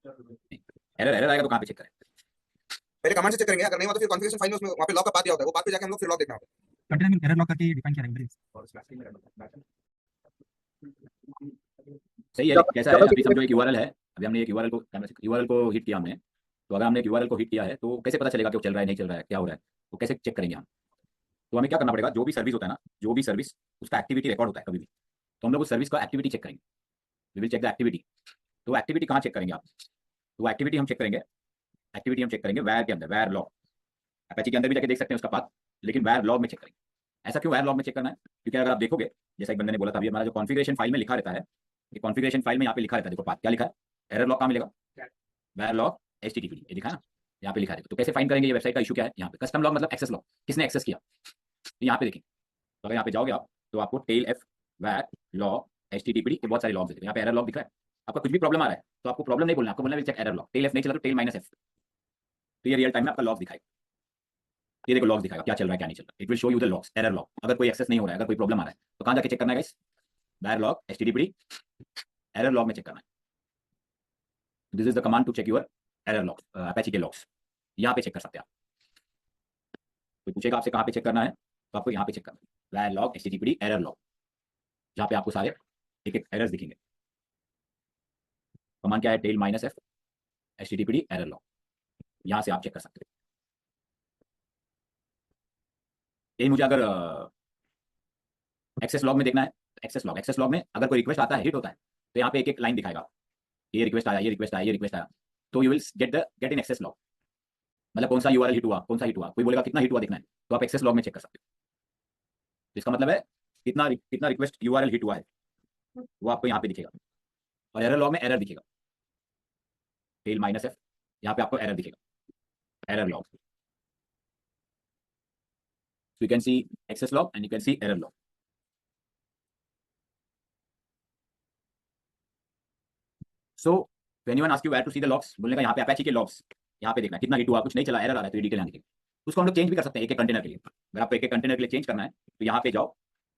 Error error आएगा तो कहाँ पे चेक करें? पहले कमांड से चेक करेंगे, अगर नहीं हुआ तो फिर कॉन्फ़िगरेशन फाइल में उसमें वहां पे लॉक का पाथ दिया होता है, वो पाथ पे जाके हम लोग फिर लॉक देखना होगा। कंटेनर में एरर लॉग करके डिफाइन किया रहेगा। सही है, कैसा है अभी समझो एक यूआरएल है, अभी हमने एक यूआरएल को हिट किया हमने, तो अगर हमने एक यूआरएल को हिट किया है तो कैसे पता चलेगा कि वो चल रहा है नहीं चल रहा है, क्या हो रहा है, तो कैसे चेक करेंगे हम? तो हमें क्या करना पड़ेगा, जो भी सर्विस होता है ना, जो भी सर्विस उसका एक्टिविटी रिकॉर्ड होता है कभी भी, तो हम लोग उस सर्विस का एक्टिविटी चेक करेंगे। We will check the activity. तो एक्टिविटी कहाँ चेक करेंगे आप? तो एक्टिविटी हम चेक करेंगे, एक्टिविटी हम चेक करेंगे वैर के अंदर, वैर लॉग। अपेची के अंदर भी जाके देख सकते हैं उसका पाथ, लेकिन वैर लॉग में चेक करेंगे। ऐसा क्यों वैर लॉग में चेक करना है? क्योंकि अगर आप देखोगे, जैसा एक बंदे ने बोला था अभी, हमारा जो कॉन्फ़िगरेशन फाइल में लिखा रहता है, ये कॉन्फ़िगरेशन फाइल में यहाँ पे लिखा रहता है, देखो पाथ क्या लिखा है, एरर लॉग कहाँ मिलेगा, वैर लॉग एचटीटीपी, ये लिखा है ना, यहाँ पे लिखा है। तो कैसे फाइंड करेंगे ये वेबसाइट का इशू क्या है? यहाँ पे कस्टम लॉग मतलब एक्सेस लॉग, किसने एक्सेस किया, तो यहाँ पे देखिए। तो अगर यहाँ पे जाओगे आप तो आपको टेल एफ वैर लॉग एचटीटीपी के बहुत सारे लॉग दिखे, यहाँ पे एरर लॉग दिख रहा है। आपका कुछ भी प्रॉब्लम आ रहा है तो आपको प्रॉब्लम नहीं बोलना, आपको बोलना will check error log, tail F नहीं चला तो टेल माइनस एफ, तो ये रियल टाइम में आपका लॉग दिखाएगा। ये देखो लॉग्स दिखाएगा क्या चल रहा है क्या नहीं चल रहा है। It will show you the logs, error log. अगर कोई एक्सेस नहीं हो रहा है, अगर कोई प्रॉब्लम आ रहा है तो कहां जाके चेक करना है guys? Var log HTTP error log में चेक करना है। This is the command to check your error logs, Apache के लॉग्स। यहां पे चेक कर सकते हैं आप। कोई पूछेगा आपसे कहां पे चेक करना है, तो आपको यहां पे चेक करना है, वैर लॉग एचटीटीपी एरर लॉग, जहां पे आपको सारे एक एक एरर्स दिखेंगे। कमांड क्या है? Tail minus F HTTP error log, यहां से आप चेक कर सकते हैं। ये मुझे अगर एक्सेस लॉग में देखना है, एक्सेस लॉग में अगर कोई रिक्वेस्ट आता है, हिट होता है, तो यहाँ पे एक एक लाइन दिखाएगा, ये रिक्वेस्ट आया, ये रिक्वेस्ट आया, ये रिक्वेस्ट आया, तो you will get in excess log. मतलब कौन सा यूआरएल हिट हुआ, कौन सा हिट हुआ, कोई बोलेगा कितना हिट हुआ देखना है, तो आप एक्सेस लॉग में चेक कर सकते हो। इसका मतलब है कितना कितना रिक्वेस्ट यूआरएल हिट हुआ है, वो आपको यहाँ पे दिखेगा। और एरर लॉग में एरर दिखेगा, टेल माइनस एफ, यहाँ पे आपको एरर दिखेगा, error log. So you can see access log and you can see error log. So when anyone ask you where to see the logs, बोलने का यहाँ पे अपेची के logs, यहाँ पे देखना कितना हिट हुआ, कुछ नहीं चला, एरर आ रहा है, तो ये डिटेल यहाँ दिखेगी। उसको हम लोग चेंज भी कर सकते हैं एक एक कंटेनर के लिए। अगर आपको एक एक कंटेनर के लिए चेंज करना है तो यहाँ पे जाओ,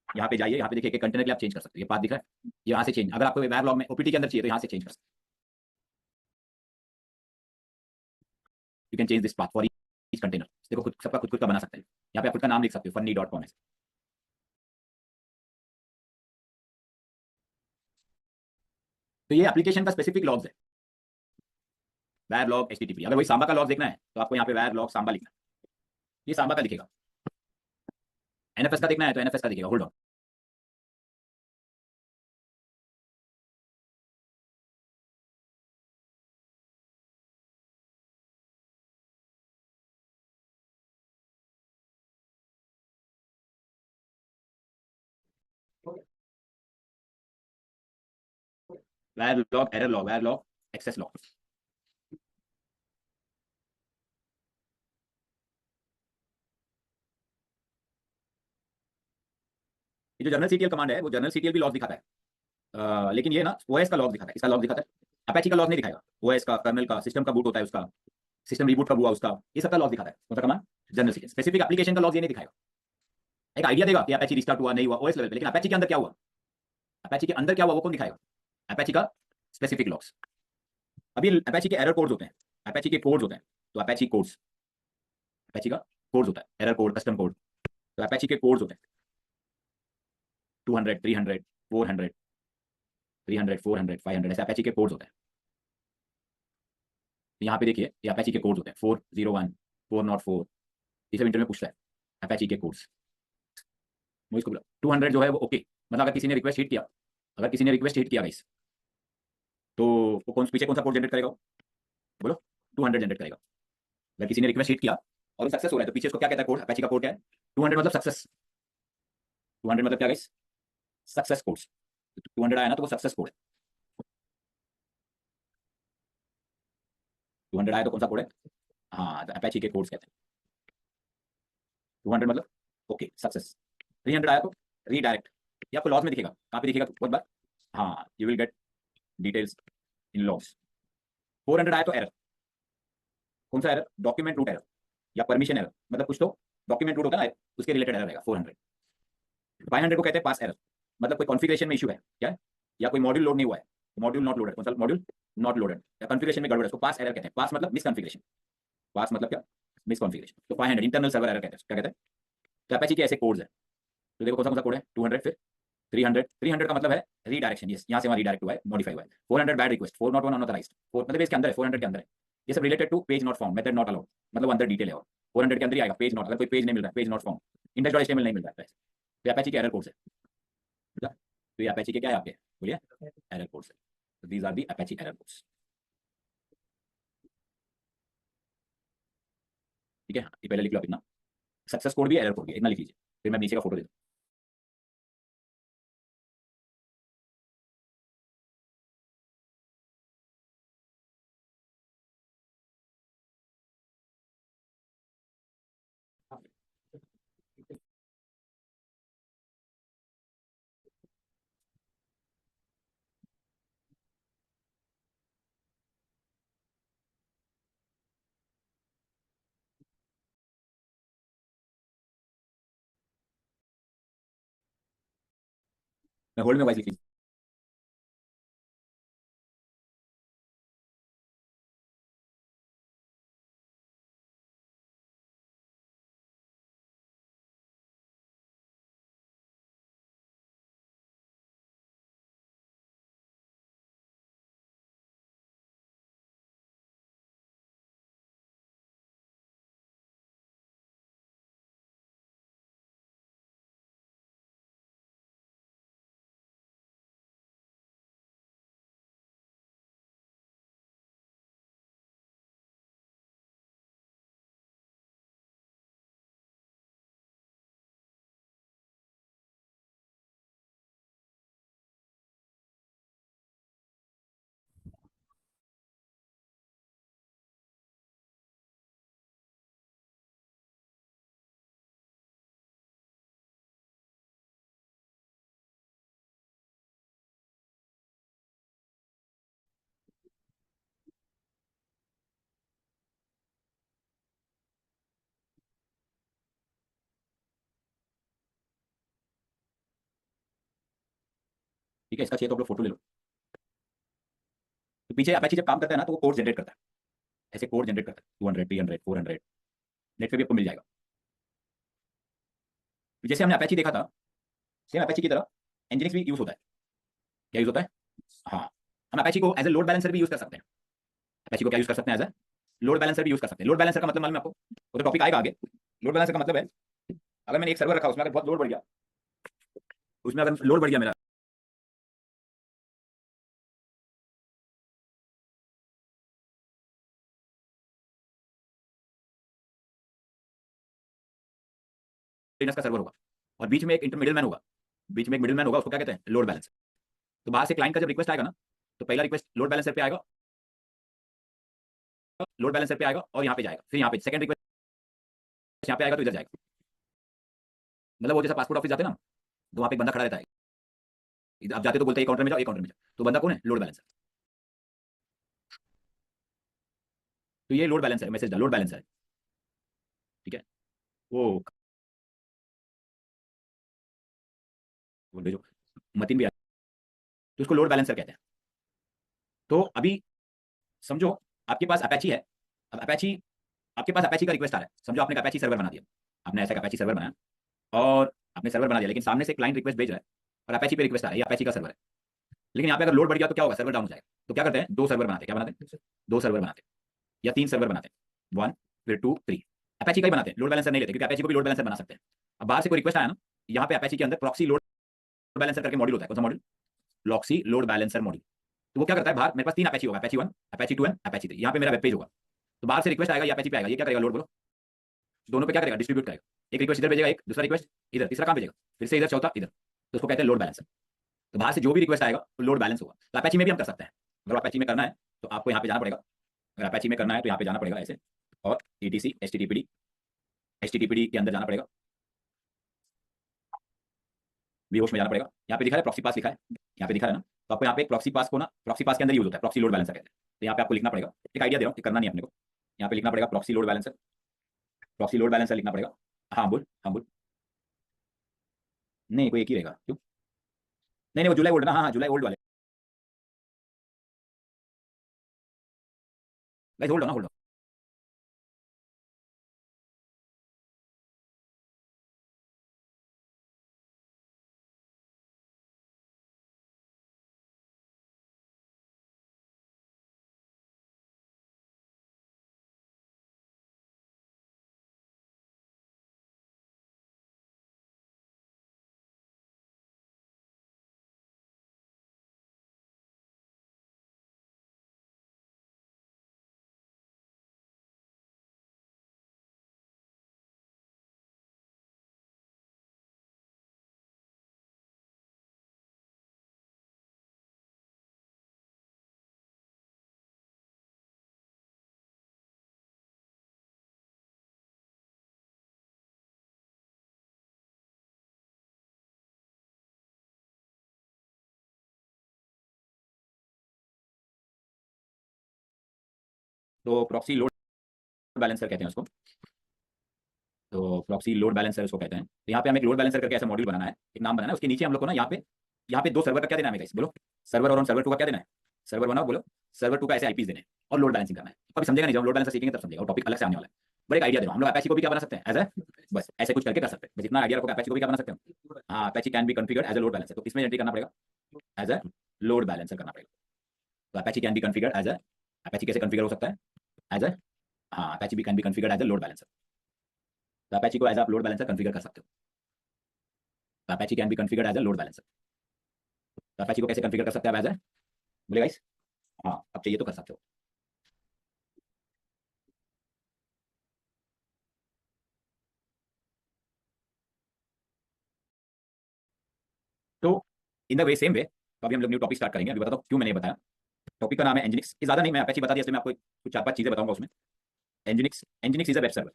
यहाँ पे जाइए, यहाँ पे देखिए एक एक कंटेनर के लिए आप चेंज कर सकते हैं। ये पाथ दिख रहा है, यहाँ से चेंज। अगर आपको वेब लॉग में ओपीटी के अंदर चाहिए तो यहाँ से चेंज कर सकते हैं। You can change this path for each container. देखो खुद सबका खुद का बना सकते हैं। यहाँ पे आप खुद का नाम लिख सकते हो, funny.com है। तो ये एप्लीकेशन का स्पेसिफिक लॉग्स है, वैर लॉग एचटीटीपी। अगर वही सांबा का लॉग देखना है तो आपको यहाँ पे वैर लॉग सांबा लिखना है, ये सांबा का दिखेगा। एनएफएस का देखना है तो एनएफएस का दिखेगा। होल्ड ऑन, वैर लॉग एरर लॉग, वैर लॉग एक्सेस लॉग। ये जो जनरल सीटीएल कमांड है वो जनरल सीटीएल भी लॉग दिखाता है, लेकिन ये ना ओएस का लॉग दिखाता है, इसका लॉग दिखाता है, अपेची का लॉग नहीं दिखाएगा। ओएस का, कर्नल का, सिस्टम का बूट होता है उसका, सिस्टम रिबूट कब हुआ उसका, ये सबका लॉग दिखाता है। कौन सा command? General CTL. Specific application का लॉग ये नहीं दिखाएगा, एक आइडिया देगा कि अपेची रिस्टार्ट हुआ नहीं हुआ ओएस लेवल पे, लेकिन अपेची के अंदर क्या हुआ, अपेची के अंदर क्या हुआ वो कौन दिखाएगा? अपेची का स्पेसिफिक लॉग्स। अभी अपेची के एरर कोड्स होते हैं, अपेची के कोड्स होते हैं, तो अपेची कोड्स, अपेची का कोड्स होता है, एरर कोड, कस्टम कोड, तो अपेची के कोड्स होते हैं 200, 300, 400, 300, 400, 500, ऐसे अपेची के कोड्स होते हैं। यहाँ पे देखिए ये अपेची के कोड्स होते हैं 401, 404, ये सब इंटरव्यू में पूछता है अपेची के कोड्स। मैं इसको 200 जो है वो ओके, मतलब अगर किसी ने रिक्वेस्ट हिट किया, अगर किसी ने रिक्वेस्ट हिट किया गाइस, तो वो पीछे कौन सा कोड जनरेट करेगा? बोलो, 200 जनरेट करेगा। अगर किसी ने रिक्वेस्ट हिट किया और सक्सेस हो रहा है तो पीछे उसको क्या कहता है कोड? अपेची का कोड क्या है? 200 मतलब सक्सेस। 200 मतलब क्या गाइस? Success codes. 200 आया ना तो वो सक्सेस कोड है। 200 आया तो कौन सा कोड है? हाँ, अपेची के कोड्स कहते हैं। 200 मतलब ओके, सक्सेस। 300 आया तो रीडायरेक्ट, ये आपको लॉग्स में दिखेगा। कहाँ पे दिखेगा बहुत बार? हाँ, you will get details in logs. 400 आया तो एरर, कौन सा एरर? डॉक्यूमेंट रूट एरर या परमिशन एरर, मतलब कुछ तो डॉक्यूमेंट रूट होता है ना, उसके रिलेटेड एरर रहेगा 400। 500 को कहते हैं पास एरर, मतलब कोई कॉन्फ़िगरेशन में इशू है क्या है, या कोई मॉड्यूल लोड नहीं हुआ है, मॉड्यूल नॉट लोडेड। कौन सा मॉड्यूल? नॉट लोडेड या कॉन्फ़िगरेशन में गड़बड़ है, उसको पास एरर कहते हैं। पास मतलब मिसकॉन्फ़िगरेशन, पास मतलब क्या, मिसकॉन्फ़िगरेशन। तो 500 इंटरनल सर्वर एरर कहते हैं, क्या कहते हैं। तो अपेची के ऐसे कोड्स हैं, तो देखो कौन सा कोड है, 200, फिर 300, 300 का मतलब है रीडायरेक्शन, ये यहाँ से वहाँ रीडायरेक्ट हुआ है, मॉडिफाई हुआ है। 400 बैड रिक्वेस्ट, 401 अनऑथराइज्ड, मतलब इसके अंदर है, 400 के अंदर है। ये सब related to page not found, method not allowed, मतलब अंदर डिटेल है। और 400 के अंदर ही आएगा पेज नॉट, अगर कोई पेज नहीं मिल रहा है, page not found, index dot HTML नहीं मिल रहा है, तो अपेची के एरर कोड्स है। तो ये अपेची के क्या है आपके, बोलिए, एरर कोड्स है। These are the Apache error codes, ठीक है। ये पहले लिख लो आप इतना, सक्सेस कोड भी है, एरर कोड भी है, इतना लिख लीजिए, फिर मैं नीचे का फोटो दे दूँ। मैं होल्ड में वाइस लिख लीजिए। ठीक है, इसका चाहिए तो आप लोग फोटो ले लो। तो पीछे अपेची जब काम करता है ना, तो वो कोड जनरेट करता है, ऐसे कोड जनरेट करता है, 200, 300, 400, नेट पे भी आपको मिल जाएगा। जैसे हमने अपेची देखा था, सेम अपेची की तरह एनजीनिक्स भी यूज होता है। क्या यूज होता है, हाँ, हम अपेची को एज ए लोड बैलेंसर भी यूज कर सकते हैं। अपेची को क्या यूज कर सकते हैं, एज ए लोड बैलेंसर भी यूज कर सकते हैं। लोड बैलेंसर का मतलब मालूम है आपको, वो तो टॉपिक आएगा आगे। लोड बैलेंसर का मतलब है, अगर मैंने एक सर्वर रखा, उसमें अगर बहुत लोड बढ़ गया, उसमें अगर लोड बढ़ गया मेरा, का सर्वर होगा, और बीच में एक इंटर मैन होगा, बीच में एक मिडिल मैन होगा, उसको क्या कहते हैं, लोड बैलेंसर। तो बाहर से क्लाइंट का जब रिक्वेस्ट आएगा ना, तो पहला रिक्वेस्ट लोड बैलेंसर पे आएगा, लोड बैलेंसर पे आएगा और यहाँ पे जाएगा, फिर यहाँ पे सेकंड रिक्वेस्ट यहाँ पे आएगा तो इधर जाएगा। मतलब वो जैसा पासपोर्ट ऑफिस जाते हैं ना, तो वहाँ पे एक बंदा खड़ा रहता है, इधर आप जाते तो बोलते हैं काउंटर में जाओ, एक काउंटर में जाओ, तो बंदा कौन है, लोड बैलेंसर। तो ये लोड बैलेंसर है, मैसेज लोड बैलेंसर है, ठीक है। वो भेजो, मतीन भी आ, तो उसको लोड बैलेंसर कहते हैं। तो अभी समझो आपके पास अपेची है, अब अपेची, आपके पास अपेची का रिक्वेस्ट आ रहा है, समझो आपने अपेची सर्वर बना दिया, आपने ऐसा अपेची सर्वर बनाया, और आपने सर्वर बना दिया, लेकिन सामने से क्लाइंट रिक्वेस्ट भेज रहा है और अपेची पे रिक्वेस्ट आ रहा है, ये अपेची का सर्वर है। लेकिन यहाँ पे अगर लोड बढ़ गया तो क्या होगा, सर्वर डाउन हो जाएगा। तो क्या करते हैं, दो सर्वर बनाते हैं, क्या बनाते हैं, दो सर्वर बनाते हैं या तीन सर्वर बनाते हैं, 1 फिर 2 3, अपेची का ही बनाते हैं, लोड बैलेंसर नहीं लेते, क्योंकि अपेची को भी लोड बैलेंसर बना सकते हैं। अब बाहर से कोई रिक्वेस्ट आया ना, यहाँ पे अपेची के अंदर प्रॉक्सी लोड बैलेंसर करके मॉड्यूल होता है, कौन सा module, proxy load balancer module. तो वो क्या करता है, बाहर मेरे पास तीन अपेची होगा, अपेची 1, अपेची 2 एंड अपेची 3, यहाँ पे मेरा वेब पेज होगा। तो बाहर से रिक्वेस्ट आएगा, या अपेची पे आएगा, ये क्या करेगा, लोड बोलो, दोनों पे क्या करेगा, डिस्ट्रीब्यूट करेगा। एक रिक्वेस्ट इधर भेजेगा, एक दूसरा रिक्वेस्ट इधर, तीसरा काम भेजेगा, फिर से इधर, चौथा इधर, तो उसको कहते हैं लोड बैलेंसर। तो बाहर से जो भी रिक्वेस्ट आएगा वो लोड बैलेंस होगा। तो अपेची में भी हम कर सकते हैं, अगर अपेची में करना है तो आपको यहाँ पे जाना पड़ेगा, अगर अपेची में करना है तो यहाँ पे जाना पड़ेगा ऐसे, और ETC HTTPD के अंदर जाना पड़ेगा, VHOST में जाना पड़ेगा। यहाँ पे दिखा है प्रॉक्सी पास लिखा है, यहाँ पे दिखा है ना, तो आपको यहाँ पे प्रॉक्सी पास को ना, प्रॉक्सी पास के अंदर यूज होता है, प्रॉक्सी लोड बैलेंसर कहते हैं। तो यहाँ पे आपको लिखना पड़ेगा, एक आइडिया दे रहा हूँ कि करना नहीं अपने को, यहाँ पे लिखना पड़ेगा proxy load balancer, proxy load balancer लिखना पड़ेगा। हाँ बोल, हाँ बोल, नहीं कोई एक ही रहेगा, क्यों, नहीं नहीं वो जुलाई ओल्ड ना, हाँ हाँ जुलाई ओल्ड वाले, guys hold on hold on. तो प्रॉक्सी लोड बैलेंसर कहते हैं उसको। तो प्रॉक्सी लोड बैलेंसर उसको कहते हैं। तो यहाँ पे हमें एक लोड बैलेंसर करके ऐसा मॉड्यूल बनाना है, एक नाम बनाना है, उसके नीचे हम लोग को ना यहाँ पे दो सर्वर का क्या देना है गाइस बोलो। सर्वर और सर्वर 2 का क्या देना है। सर्वर बनाओ बोलो। सर्वर 2 का ऐसे आईपीस देने हैं और लोड बैलेंसिंग करना है। कभी समझेगा नहीं, जब लोड बैलेंसर सीखेंगे तब समझेगा, और टॉपिक अलग से आने वाला है। बड़ा एक आइडिया दे रहा हूं, हम लोग अपैची को भी क्या बना सकते हैं एज ए, बस ऐसे कुछ करके कर सकते हैं। बस इतना आइडिया रखो, अपैची को भी क्या बना सकते हैं। हाँ, Apache can be configured as a load balancer. तो इसमें एंट्री करना पड़ेगा एज ए लोड बैलेंसर करना पड़ेगा। तो Apache can be configured as a, Apache कैसे कॉन्फिगर हो सकता है एज ए, हाँ अपैची भी can be configured as a load balancer. तो अपैची को एज आप लोड बैलेंसर कॉन्फिगर कर सकते हो। तो Apache can be configured as a load balancer. तो अपैची को कैसे कॉन्फिगर कर सकते हैं एज ए, बोले गाइस। हाँ, अब चाहिए तो कर सकते हो। तो in the way same way, तो अभी हम लोग न्यू टॉपिक स्टार्ट करेंगे। अभी बताता हूँ क्यों मैंने ये बताया। टॉपिक का नाम है एनजिनिक्स। ज्यादा नहीं, मैं अपैची बता दिया, इसलिए मैं आपको कुछ 4-5 चीजें बताऊंगा उसमें। एनजिनिक्स, एनजिनिक्स इज अ वेब सर्वर।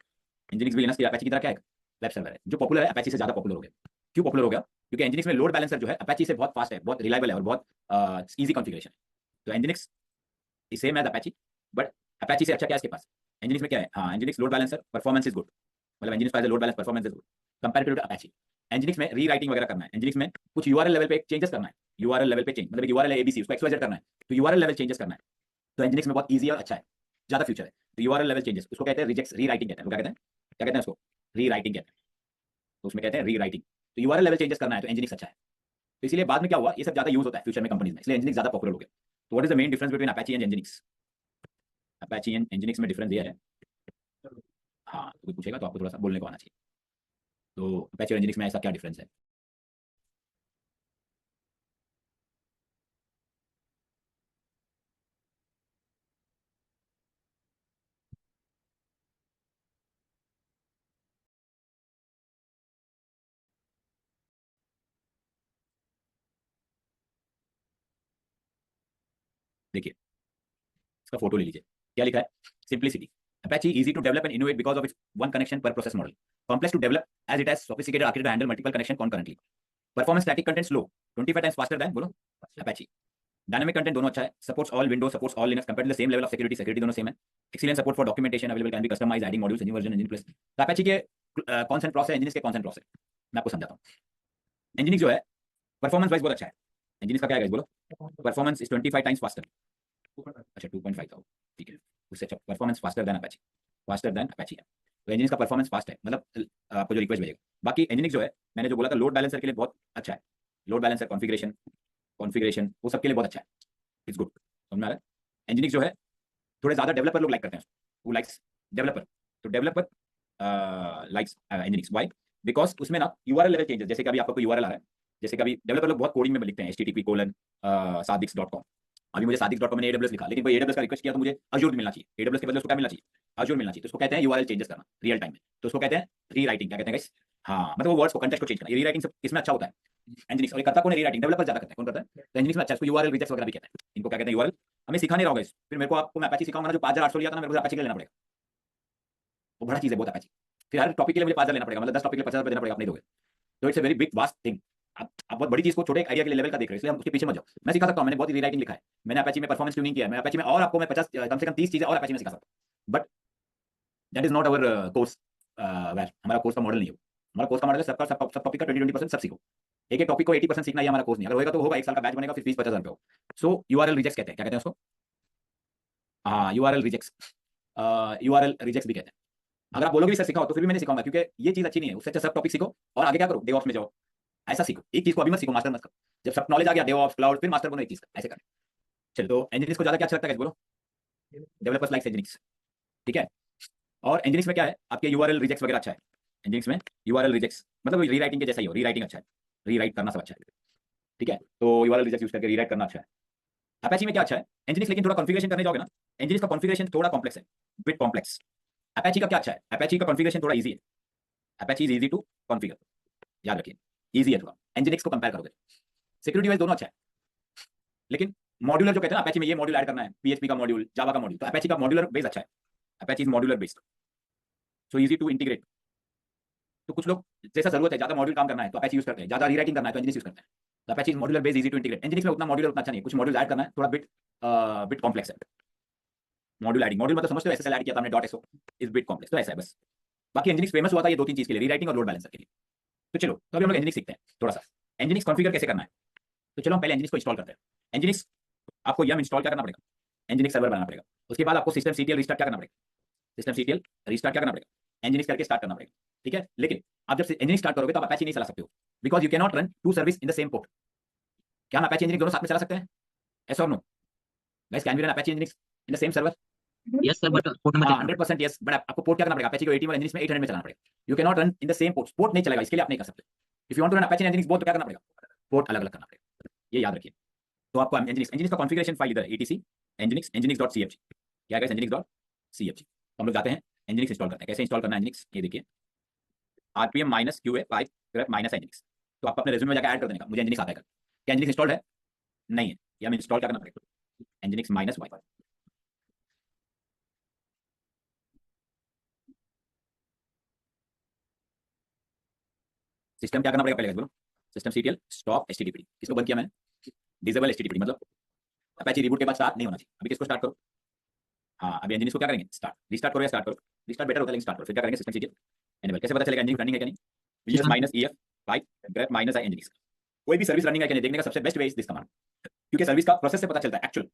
एनजिनिक्स भी लिनक्स की अपैची की तरह क्या है, वेब सर्वर है, जो पॉपुलर है, अपैची से ज्यादा पॉपुलर हो गया। क्यों पॉपुलर हो गया, क्योंकि एनजिनिक्स में लोड बैलेंसर जो है अपैची से बहुत फास्ट है, बहुत रिलायबल है और बहुत ईजी कॉन्फिगरेशन है। तो Nginx is same as Apache, but Apache से अच्छा क्या है इसके पास। एनजिनिक्स में क्या है, हाँ Nginx load balancer performance is good, मतलब Nginx load balance performance is good comparative to Apache. Nginx में रीराइटिंग वगैरह करना है, एनजिनिक्स में कुछ यूआरएल लेवल पे चेंजेस करना है, यूआरएल लेवल पे चेंज, मतलब यूआरएल है एबीसी, उसको एक्सवाइजेड करना है, तो यूआरएल लेवल चेंजेस करना है। तो एनजिनिक्स में बहुत ईजी और अच्छा है, ज्यादा फ्यूचर है। तो यूआरएल लेवल चेंजेस उसको कहते हैं रिजेक्ट, रीराइटिंग कहते हैं। क्या कहते हैं, क्या कहते हैं उसको, रीराइटिंग कहते हैं। तो उसमें कहते हैं रीराइटिंग। तो यूआरएल लेवल चेंजेस करना है तो एनजिनिक्स अच्छा है। तो इसलिए बाद में क्या हुआ, ये सब ज्यादा यूज होता है फ्यूचर में कंपनीज में, इसलिए एनजिनिक्स ज्यादा पॉपुलर हो गया। तो what is the main difference between Apache and Nginx. Apache and Nginx में डिफरेंस ये है, हाँ तो कोई पूछेगा तो आपको थोड़ा सा बोलने को आना चाहिए। तो अपैची और एनजिनिक्स में ऐसा क्या डिफरेंस है। देखिए इसका फोटो ले लीजिए, क्या लिखा है, simplicity. Apache easy to develop and innovate because of its one connection per process model. Complex to develop as it has sophisticated architecture to handle multiple connection concurrently. Performance static content slow, 25 times faster than बोलो Apache. Dynamic content दोनों अच्छा है, supports all Windows, supports all Linux, compared to the same level of security, security दोनों same है. Excellent support for documentation, available can be customized, adding modules, engine version, engine plus. तो Apache के कौन सा process है, Nginx के कौन सा प्रोसेस है, मैं आपको समझाता हूँ। Nginx जो है परफॉर्मेंस वाइज बहुत अच्छा है। Nginx का क्या है बोलो, परफॉर्मेंस इज 25 टाइम्स फास्टर। अच्छा 2.5 था, ठीक है, उससे अच्छा performance faster than Apache, faster than Apache है। तो एनजिनिक्स का परफॉर्मेंस फास्ट है, मतलब आपको जो रिक्वेस्ट भेजेगा। बाकी एनजिनिक्स जो है, मैंने जो बोला था लोड बैलेंसर के लिए बहुत अच्छा है, लोड बैलेंसर कॉन्फ़िगरेशन, कॉन्फ़िगरेशन वो सबके लिए बहुत अच्छा है, इट्स गुड। समझ में आ रहा है। एनजिनिक्स जो है थोड़े ज्यादा डेवलपर लोग लाइक करते हैं, वो लाइक्स डेवलपर, तो डेवलपर लाइक्स एनजिनिक्स। व्हाई, बिकॉज उसमें ना यूआरएल लेवल चेंजेस, जैसे कि अभी आपको यूआरएल आ रहा है, जैसे कि अभी डेवलपर लोग बहुत कोडिंग में लिखते हैं http://sadix.com। अभी मुझे sadix.com मैंने AWS लिखा, लेकिन कोई AWS का रिक्वेस्ट किया तो मुझे Azure मिलना चाहिए, AWS के बदले उसको क्या मिलना चाहिए, Azure मिलना चाहिए। तो उसको कहते हैं यूआरएल चेंजेस करना रियल टाइम में, तो उसको कहते हैं रीराइटिंग। क्या कहते हैं गाइस, हाँ मतलब वो वर्ड्स को, कंटेक्स्ट को चेंज करना। ये रीराइटिंग सब किसमें अच्छा होता है, एनजिनिक्स। और करता कौन है रीराइटिंग, डेवलपर ज्यादा करते हैं, कौन करता है, तो एनजिनिक्स में अच्छा है। इसको यूआरएल रिजेक्ट्स वगैरह भी कहते हैं, इनको क्या कहते हैं यूआरएल। हमें सिखा नहीं रहा होगा इस, फिर मेरे को आपको मैं अपैची सिखाऊंगा ना, जो 5800 लिया था ना, मेरे को अपैची के लेना पड़ेगा, वो बड़ा चीज है बहुत अपैची। फिर हर टॉपिक के लिए मुझे 5000 लेना पड़ेगा, मतलब 10 टॉपिक के लिए 50,000 देना पड़ेगा, आप नहीं दोगे। तो it's a very big vast thing. आप बहुत बड़ी चीज को छोटे एक आइडिया के लेवल का देख रहे हो, इसलिए हम उसके पीछे मत जाओ। मैं सिखा सकता हूं, मैंने बहुत रीराइटिंग लिखा है, मैंने अपैची में परफॉर्मेंस ट्यूनिंग किया है, मैं अपैची में और आपको मैं 50 कम से कम 30 चीजें और अपैची में सिखा सकता हूं। But that is not our course, well हमारा कोर्स का मॉडल नहीं हो। हमारा कोर्स का मॉडल है सबका सब टॉपिक का 20-20% सब सीखो। एक एक टॉपिक को 80% सीखना, ये हमारा कोर्स नहीं। अगर होगा तो होगा, 1 साल का बैच बनेगा, फिर 20-50,000 रुपये हो। सो यूआरएल रिजेक्ट कहते हैं, क्या कहते हैं उसको, हाँ, यूआरएल रिजेक्ट्स, यूआरएल रिजेक्ट्स भी कहते हैं। अगर आप बोलोगे भी सर सिखाओ, तो फिर भी मैंने सिखाऊंगा, क्योंकि ये चीज अच्छी नहीं है। उससे अच्छा सब टॉपिक सीखो और आगे क्या करो, डेवऑप्स में जाओ, ऐसा सीखो। एक चीज को अभी मत सीखो, मास्टर मत करो। जब सब नॉलेज आ गया डेवऑप्स क्लाउड, फिर मास्टर बनो एक चीज का, ऐसे करें। चलो, तो इंजीनियर्स को ज्यादा क्या अच्छा लगता है बोलो? डेवलपर्स लाइक इंजीनियर्स, ठीक है। और इंजीनियर्स में क्या है, आपके यूआरएल रिजेक्ट्स वगैरह अच्छा है। इंजीनियर्स में यूआरएल रिजेक्ट्स मतलब रीराइटिंग के जैसा ही हो, रीराइटिंग अच्छा है, रीराइट करना सब अच्छा है, ठीक है। तो यूआरएल रिजेक्ट्स यूज करके रीराइट करना अच्छा है। अपेची में क्या अच्छा है इंजीनियर्स, लेकिन थोड़ा कॉन्फ़िगरेशन करने जाओगे ना, इंजीनियर्स का कॉन्फ़िगरेशन थोड़ा कॉम्प्लेक्स है, बिट कॉम्प्लेक्स। अपेची का क्या अच्छा है, अपेची का कॉन्फ़िगरेशन थोड़ा इजी है। Apache is easy to configure, याद रखिए, इजी है थोड़ा। इंजीनियर्स को कंपेयर करोगे, सिक्योरिटी वाइज दोनों अच्छा है, लेकिन मॉड्यूलर जो कहते हैं ना, अपेची में ये मॉड्यूल ऐड करना है, पीएचपी का मॉड्यूल, जावा का मॉड्यूल, तो अपेची का मॉड्यूलर बेस अच्छा है। Apache is modular based, so easy to integrate. तो कुछ लोग जैसा जरूरत है, ज्यादा मॉड्यूल काम करना है तो अपेची यूज करते हैं, ज्यादा रीराइटिंग करना है तो इंजीनियर्स यूज करते हैं। तो Apache is modular based, easy to integrate. Engineers में उतना मॉड्यूलर उतना अच्छा नहीं है, कुछ मॉड्यूल ऐड करना है, थोड़ा बिट बिट कॉम्प्लेक्स है। मॉड्यूल एडिंग, मॉड्यूल मतलब समझते हो, एसएसएल ऐड किया था हमने, dot SO is bit complex, तो ऐसा है बस। बाकी इंजीनियर्स फेमस हुआ था ये दो तीन चीज के लिए, रीराइटिंग और लोड बैलेंसर के लिए। तो चलो, तो अभी हम लोग इंजीनियर्स सीखते हैं थोड़ा सा, इंजीनियर्स कॉन्फ़िगर कैसे करना है। तो चलो हम पहले इंजीनियर्स को इंस्टॉल करते हैं। इंजीनियर्स आपको यम इंस्टॉल क्या करना पड़ेगा, इंजीनियर्स सर्वर बनाना पड़ेगा। उसके बाद आपको सिस्टम सीटीएल रिस्टार्ट क्या करना पड़ेगा, सिस्टम सीटीएल रिस्टार्ट क्या करना पड़ेगा, इंजीनियर्स करके स्टार्ट करना पड़ेगा, ठीक है। लेकिन आप जब इंजीनियर्स स्टार्ट करोगे तो आप अपेची नहीं चला सकते हो, because you can not run two service in the same port. क्या हम अपेची इंजीनियरिंग दोनों साथ में चला सकते हैं? यस और no guys, can we run Apache engineering in the same server? Yes sir, but port number हाँ, चेक 100% यस, बट आपको पोर्ट क्या करना पड़ेगा, अपेची को 80 और इंजीनियर्स में 800 में चलाना पड़ेगा। You can not run in the same port, port नहीं चलेगा, इसके लिए आप नहीं कर सकते। If you want to run Apache engineering both, तो क्या करना पड़ेगा, पोर्ट अलग अलग करना पड़ेगा, ये याद रखिए। तो आपको इंजीनियर्स का कॉन्फ़िगरेशन फाइल इधर है, etc nginx.cfg, क्या है nginx.cfg। तो हम लोग जाते हैं nginx इंस्टॉल करते हैं। कैसे इंस्टॉल करना है nginx, ये देखिए, rpm -qa pipe grep -nginx। तो आपको अपने रेज्यूमे में जाकर ऐड कर देने का, मुझे nginx आता है। क्या nginx इंस्टॉल्ड है? नहीं है, ये हमें इंस्टॉल करना पड़ेगा, nginx -y। सिस्टम क्या करना पड़ेगा पहले बोलो, सिस्टम सीटीएल स्टॉप एचटीटीपी, किसको बंद किया मैंने, डिसेबल एचटीटीपी, मतलब अपेची रिबूट के बाद स्टार्ट नहीं होना चाहिए। अभी किसको स्टार्ट करो, हाँ अभी इंजीनियर्स को क्या करेंगे, स्टार्ट, रिस्टार्ट करो या स्टार्ट करो, रिस्टार्ट बेटर होता है लेकिन स्टार्ट करो। फिर क्या करेंगे, सिस्टम सीटीएल एनेबल। कैसे पता चलेगा इंजीनियरिंग रनिंग है क्या नहीं, US -ef pipe grep -i nginx. कोई भी सर्विस रनिंग है क्या नहीं देखने का सबसे best way is this command, क्योंकि सर्विस का प्रोसेस से पता चलता है, एक्चुअल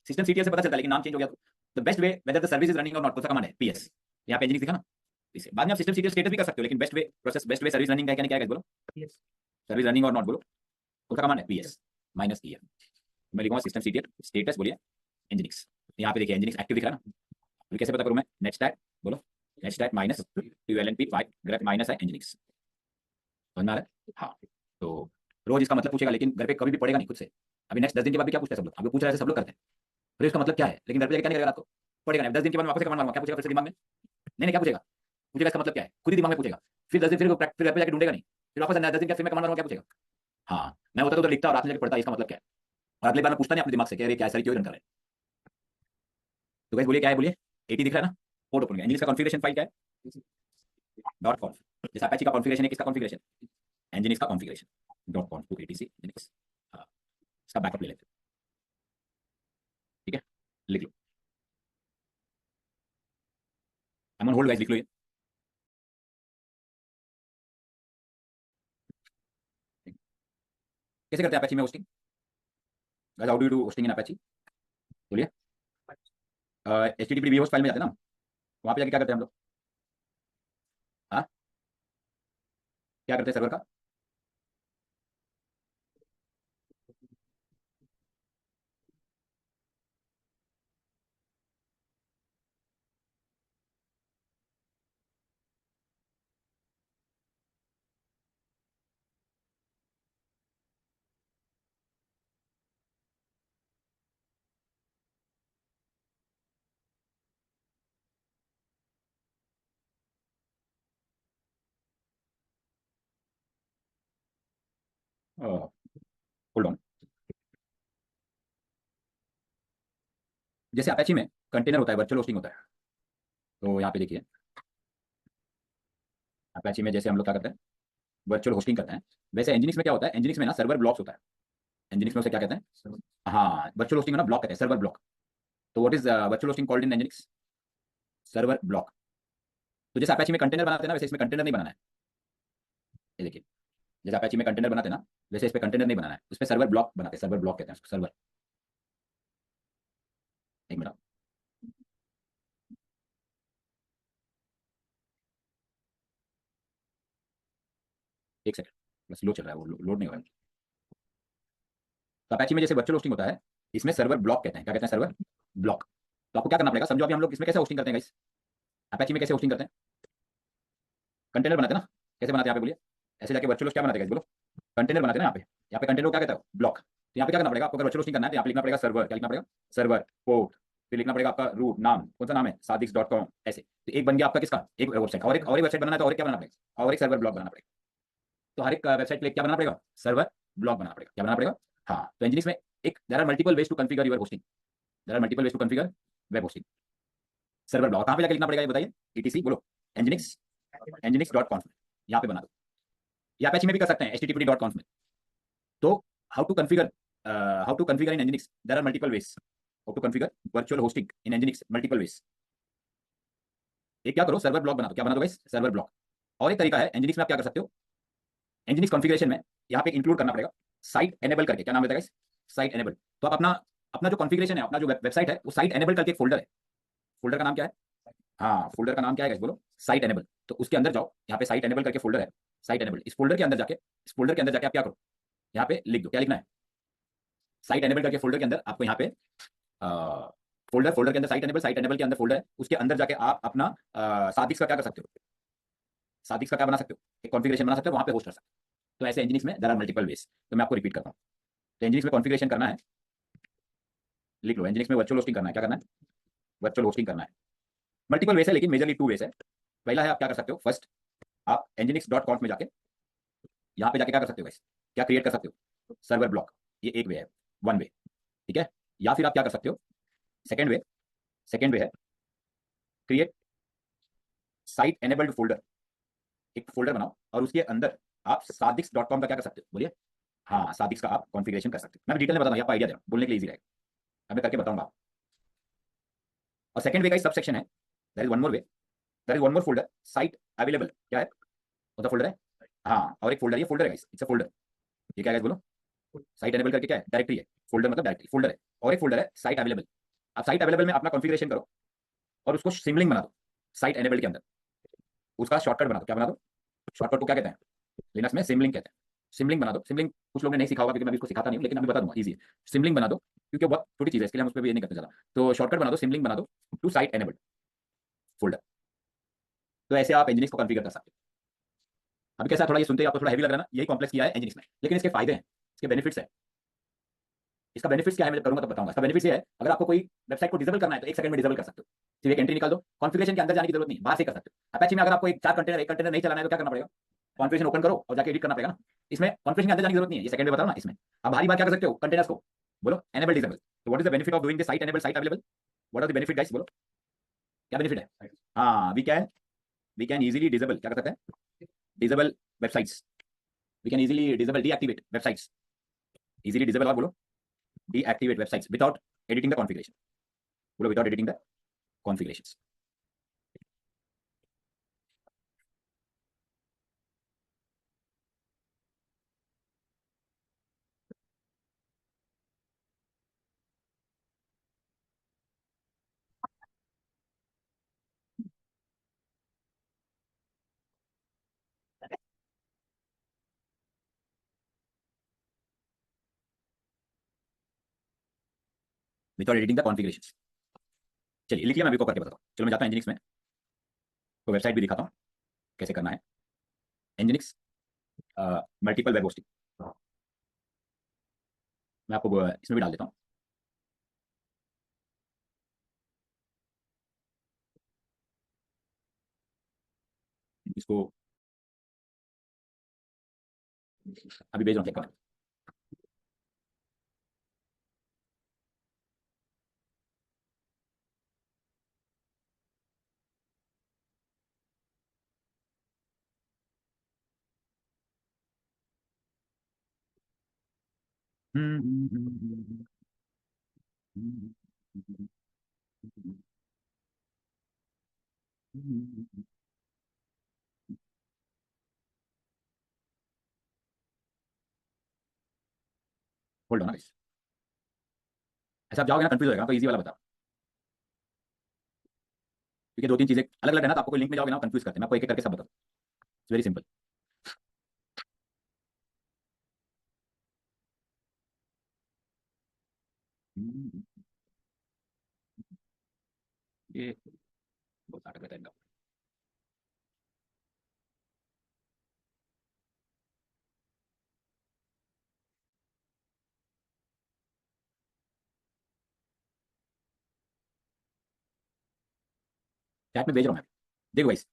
सिस्टम सीटीएल से पता चलता है, लेकिन नाम चेंज हो गया तो the best way whether the service is running और नॉट, कौन सा कमांड है, पीएस। यहाँ पे इंजीनियरिंग दिखा ना, इसे बाद में आप सिस्टम सीटीएल स्टेटस भी कर सकते हो, लेकिन best way process, best way service running है क्या नहीं, क्या है बोलो, सर्विस रनिंग और नॉट बोलो, कौन सा कमांड है, पीएस -ef। मैं लिखूंगा सिस्टम सीटीएल स्टेटस, बोलिए इंजीनियर्स। यहाँ पे देखिए इंजीनियर्स एक्टिव दिख रहा है ना। अभी कैसे पता करूँ मैं, नेट स्टैट बोलो, netstat -ulnp pipe grep -i nginx, समझ में आ रहा है? हाँ, तो रोज इसका मतलब पूछेगा, लेकिन घर पे कभी भी पढ़ेगा नहीं खुद से। अभी नेक्स्ट 10 दिन के बाद भी क्या पूछते हैं सब लोग, अभी पूछ रहे हैं, सब लोग करते हैं, फिर इसका मतलब क्या है, लेकिन घर पे जाकर क्या नहीं करेगा, आपको पढ़ेगा नहीं। 10 दिन के बाद मैं वापस कमांड मारूंगा, क्या पूछेगा फिर से दिमाग में, नहीं नहीं क्या पूछेगा, पूछेगा इसका मतलब क्या है, खुद ही दिमाग में पूछेगा। फिर 10 दिन फिर घर पे जाकर ढूंढेगा नहीं, फिर वापस 10 दिन के फिर मैं कमांड मारूंगा, क्या पूछेगा। हाँ, मैं होता तो लिखता और रात में जाकर पढ़ता इसका मतलब क्या है, और अगले बार मैं पूछता नहीं अपने दिमाग से कि अरे क्या सारी क्यों रन कर रहे हैं। तो गाइस बोलिए क्या है, बोलिए 80 दिख रहा है ना, पोर्ट ओपन। इंग्लिश का कॉन्फ़िगरेशन फाइल क्या है, डॉट कॉन्फ। जैसे अपेची का कॉन्फ़िगरेशन है, किसका कॉन्फ़िगरेशन, इंजीनियर्स का configuration, dot conf to ETC nginx. हाँ, इसका बैकअप ले लेते हैं, ठीक है, लिख लो। I'm on hold गाइस, लिख लो ये। कैसे करते हैं अपेची में hosting guys, how do you do hosting in Apache, बोलिए। http vhost फाइल में जाते हैं ना, वहां पे जाके क्या करते हैं हम लोग, हाँ क्या करते हैं सर्वर का, होल्ड ऑन। जैसे अपेची में कंटेनर होता है, वर्चुअल होस्टिंग होता है, तो यहाँ पे देखिए अपेची में जैसे हम लोग क्या करते हैं, वर्चुअल होस्टिंग करते हैं, वैसे एनजीनिक्स में क्या होता है, एनजीनिक्स में ना सर्वर ब्लॉक्स होता है। एनजीनिक्स में उसे क्या कहते हैं, हाँ वर्चुअल होस्टिंग ना ब्लॉक कहते हैं, सर्वर ब्लॉक। तो what is virtual hosting called in Nginx, server block. तो जैसे अपेची में कंटेनर बनाते हैं ना, वैसे इसमें कंटेनर नहीं बनाना है, ये देखिए, जैसे अपेची में कंटेनर बनाते हैं ना, वैसे इस पे कंटेनर नहीं बनाना है, उस पे सर्वर ब्लॉक बनाते हैं, सर्वर ब्लॉक कहते हैं उसको, सर्वर। एक मिनट, एक सेकंड, बस स्लो चल रहा है, वो लोड नहीं हो रहा है। तो अपैची में जैसे वर्चुअल होस्टिंग होता है, इसमें सर्वर ब्लॉक कहते हैं। क्या कहते हैं? Server block. तो आपको क्या करना पड़ेगा, समझो अभी हम लोग इसमें कैसे होस्टिंग करते हैं गाइस, अपैची में कैसे होस्टिंग करते हैं, कंटेनर बनाते हैं ना। कैसे बनाते हैं यहाँ पे बोलिए, ऐसे जाके वर्चुअल होस्ट क्या बनाते हैं गाइस, बोलो, कंटेनर बनाते हैं ना। यहाँ पे कंटेनर को क्या कहता है, ब्लॉक। तो यहाँ पे क्या करना पड़ेगा आपको, अगर वर्चुअल होस्टिंग करना है तो यहाँ पे लिखना पड़ेगा सर्वर। क्या लिखना पड़ेगा? सर्वर पोर्ट, फिर लिखना पड़ेगा आपका रूट, नाम कौन सा नाम है, sadix.com, ऐसे। तो एक बन गया आपका किसका, एक वेबसाइट, और एक वेबसाइट बनाना है तो और एक क्या बनाना पड़ेगा, और एक सर्वर ब्लॉक बनाना पड़ेगा। तो हर एक वेबसाइट के लिए क्या बनाना पड़ेगा, सर्वर ब्लॉक बनाना पड़ेगा। क्या बनाना पड़ेगा? हाँ, तो इंजीनियरिंग में एक there are multiple ways to configure your hosting, there are multiple ways to configure web hosting. Server block कहाँ पे जाके लिखना पड़ेगा ये बताइए, etc बोलो, nginx.conf में यहाँ पे बना दो, या अपैची में भी कर सकते हैं http.conf में। तो how to configure in nginx, there are multiple ways how to configure virtual hosting in nginx, multiple ways. एक क्या करो, सर्वर ब्लॉक बना दो। क्या बना दो गाइस, सर्वर ब्लॉक। और एक तरीका है nginx में, आप क्या कर सकते हो, nginx कॉन्फ़िगरेशन में यहाँ पे इंक्लूड करना पड़ेगा साइट एनेबल करके। क्या नाम रहता है गाइस, साइट एनेबल। तो आप अपना अपना जो कॉन्फ़िगरेशन है, अपना जो वेबसाइट है, वो साइट एनेबल करके एक फोल्डर है, फोल्डर का नाम क्या है, हाँ फोल्डर का नाम क्या है गाइस, बोलो, साइट एनेबल। तो उसके अंदर जाओ, यहाँ पे साइट एनेबल करके फोल्डर है, साइट एनेबल। इस फोल्डर के अंदर जाके, आप क्या करो, यहाँ पे लिख दो, क्या लिखना है, साइट एनेबल करके फोल्डर के अंदर आपको यहाँ पे फोल्डर के अंदर साइट एनेबल के अंदर फोल्डर है, उसके अंदर जाके आप अपना सादिक्स का क्या कर सकते हो, सादिक्स का क्या बना सकते हो, एक कॉन्फ़िगरेशन बना सकते हो, वहाँ पे होस्ट कर सकते हो। तो ऐसे इंजीनियरिंग में देयर आर मल्टीपल वेज। तो मैं आपको रिपीट करता हूँ, तो इंजीनियरिंग में कॉन्फ़िगरेशन करना है, लिख लो, इंजीनियरिंग में वर्चुअल होस्टिंग करना है। क्या करना है, वर्चुअल होस्टिंग करना है। मल्टीपल वेज है, लेकिन मेजरली टू वेज है। पहला है, आप क्या कर सकते हो, फर्स्ट आप nginx.conf में जाके, यहाँ पे जाके क्या कर सकते हो गाइस, क्या क्रिएट कर सकते हो, सर्वर ब्लॉक। ये एक वे है, वन वे, ठीक है। या फिर आप क्या कर सकते हो, सेकेंड वे है, क्रिएट साइट एनेबल्ड फोल्डर। एक फोल्डर बनाओ और उसके अंदर आप sadix.com का क्या कर सकते हो, बोलिए, हाँ सादिक्स का आप कॉन्फ़िगरेशन कर सकते हो। मैं डिटेल में बताऊंगा, आपको आइडिया दे रहा हूं, बोलने के लिए इजी रहेगा, अब मैं करके बताऊंगा। और सेकंड वे का सब सेक्शन है, there is one more way, there is one more folder, site available. क्या है, कौन सा फोल्डर है, हाँ, और एक फोल्डर, ये फोल्डर है गाइस, इट्स अ फोल्डर। ये क्या है बोलो, साइट एनेबल करके क्या है, डायरेक्टरी है, फोल्डर मतलब डायरेक्टरी, फोल्डर है। और एक फोल्डर है साइट अवेलेबल। आप साइट अवेलेबल में अपना कॉन्फ़िगरेशन करो और उसको सिमलिंग बना दो साइट एनेबल के अंदर, उसका शॉर्टकट बना दो। क्या बना दो, शॉर्टकट को क्या कहते हैं, लिनक्स में सिमलिंग कहते हैं। सिमलिंग बना दो, सिमलिंग कुछ लोगों ने नहीं सीखा होगा, क्योंकि मैं भी इसको सिखाता नहीं हूं, लेकिन अभी बता दूंगा, इजी है। सिमलिंग बना दो, क्योंकि बहुत छोटी चीज है, इसके लिए हम उस पर भी ये नहीं करते ज्यादा। तो शॉर्टकट बना दो, सिमलिंग बना दो टू साइट एनेबल फोल्डर। तो ऐसे आप इंजीनियरिंग को कॉन्फ़िगर कर सकते हो। अभी कैसा, थोड़ा ये सुनते ही आपको थोड़ा हैवी लग रहा है ना, यही कॉम्प्लेक्स किया है इंजीनियरिंग में, लेकिन इसके फायदे हैं, इसके बेनिफिट्स है। इसका बेनिफिट्स क्या है मैं करूंगा तो बताऊंगा। इसका बेनिफिट्स ये है, अगर आपको कोई वेबसाइट को डिसेबल करना है तो 1 सेकंड में डिसेबल कर सकते हो, सिर्फ एक एंट्री निकाल दो, कॉन्फ़िगरेशन के अंदर जाने की जरूरत नहीं, बाहर से कर सकते हो। अपैची में अगर आपको एक एक कंटेनर नहीं चलाना है तो क्या करना पड़ेगा, कॉन्फ़िगरेशन ओपन करो और जाके एडिट करना पड़ेगा ना। इसमें कॉन्फ़िगरेशन के अंदर जाने की जरूरत नहीं है, ये सेकंड में बताओ ना। इसमें आप बारी बार क्या कर सकते हो, कंटेनर्स को बोलो एनेबल डिसेबल। तो what is the benefit of doing the site enable, site available, what are the benefit guys, बोलो क्या बेनिफिट है। हाँ, वी कैन इजीली डिसेबल, क्या कर सकते हैं, disable websites, we can easily disable deactivate websites, easily disable, और बोलो deactivate websites without editing the configuration, बोलो without editing the configurations. Without editing the configurations. चलिए लिख लिया, मैं अभी को करके बताता हूँ। चलो मैं जाता हूँ एनजिनिक्स में, तो वेबसाइट भी दिखाता हूँ कैसे करना है। एनजिनिक्स मल्टीपल वेब होस्टिंग, मैं आपको इसमें भी डाल देता हूँ। इसको अभी भेज रहा हूँ, चेक करना। होल्ड ऑन गाइस, ऐसा आप जाओगे ना कंफ्यूज हो जाएगा, आपको इजी वाला बता, क्योंकि दो तीन चीजें अलग अलग है ना, तो आपको कोई लिंक में जाओगे ना कंफ्यूज करते हैं। मैं आपको एक एक करके सब बताऊँ, इट्स वेरी सिंपल। ये बहुत नाटक रहता है इनका। चैट में भेज रहा हूँ मैं, देखो गाइस,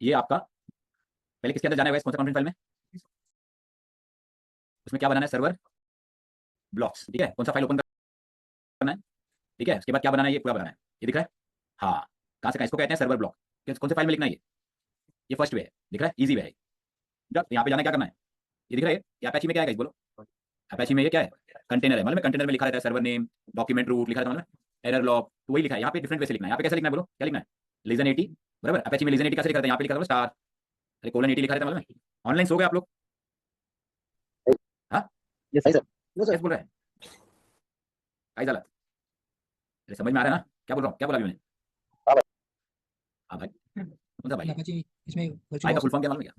ये आपका पहले किसके अंदर जाना है गाइस, कौन सा कॉन्फ्रेंस फाइल में, उसमें क्या बनाना है, सर्वर ब्लॉक्स, ठीक है, कौन सा फाइल ओपन करना है, ठीक है, उसके बाद क्या बनाना है, ये पूरा बनाना है, ये दिख रहा है, हाँ, कहाँ से कहाँ, इसको कहते हैं सर्वर ब्लॉक, कौन से फाइल में लिखना है, ये फर्स्ट वे है, दिख रहा है, इजी वे है। जब यहाँ पे जाना है, क्या करना है, ये दिख रहा है, ये अपैची में क्या है गाइस, बोलो, अपैची में ये क्या है, कंटेनर है, मतलब कंटेनर में लिखा रहता है सर्वर नेम, डॉक्यूमेंट रूट लिखा रहता है, मतलब एरर लॉग, तो वही लिखा है, यहाँ पे डिफरेंट वे से लिखना है, यहाँ पे कैसे लिखना है, बोलो क्या लिखना है, लीजन 80, बराबर, अपैची में लीजन 80 कैसे लिखा रहता है, यहाँ पे लिखा रहता है स्टार, अरे कोलन 80 लिखा रहता है, मतलब ऑनलाइन सो गए आप लोग, हाँ, यस सर। कैसे बोल रहे हैं, काय झालं, अरे समझ में आ रहा है ना, क्या बोल रहा हूँ, क्या बोला अभी मैंने, हाँ भाई, कौन सा भाई, अपाची इसमें भाई का फुल फॉर्म क्या मालूम है क्या,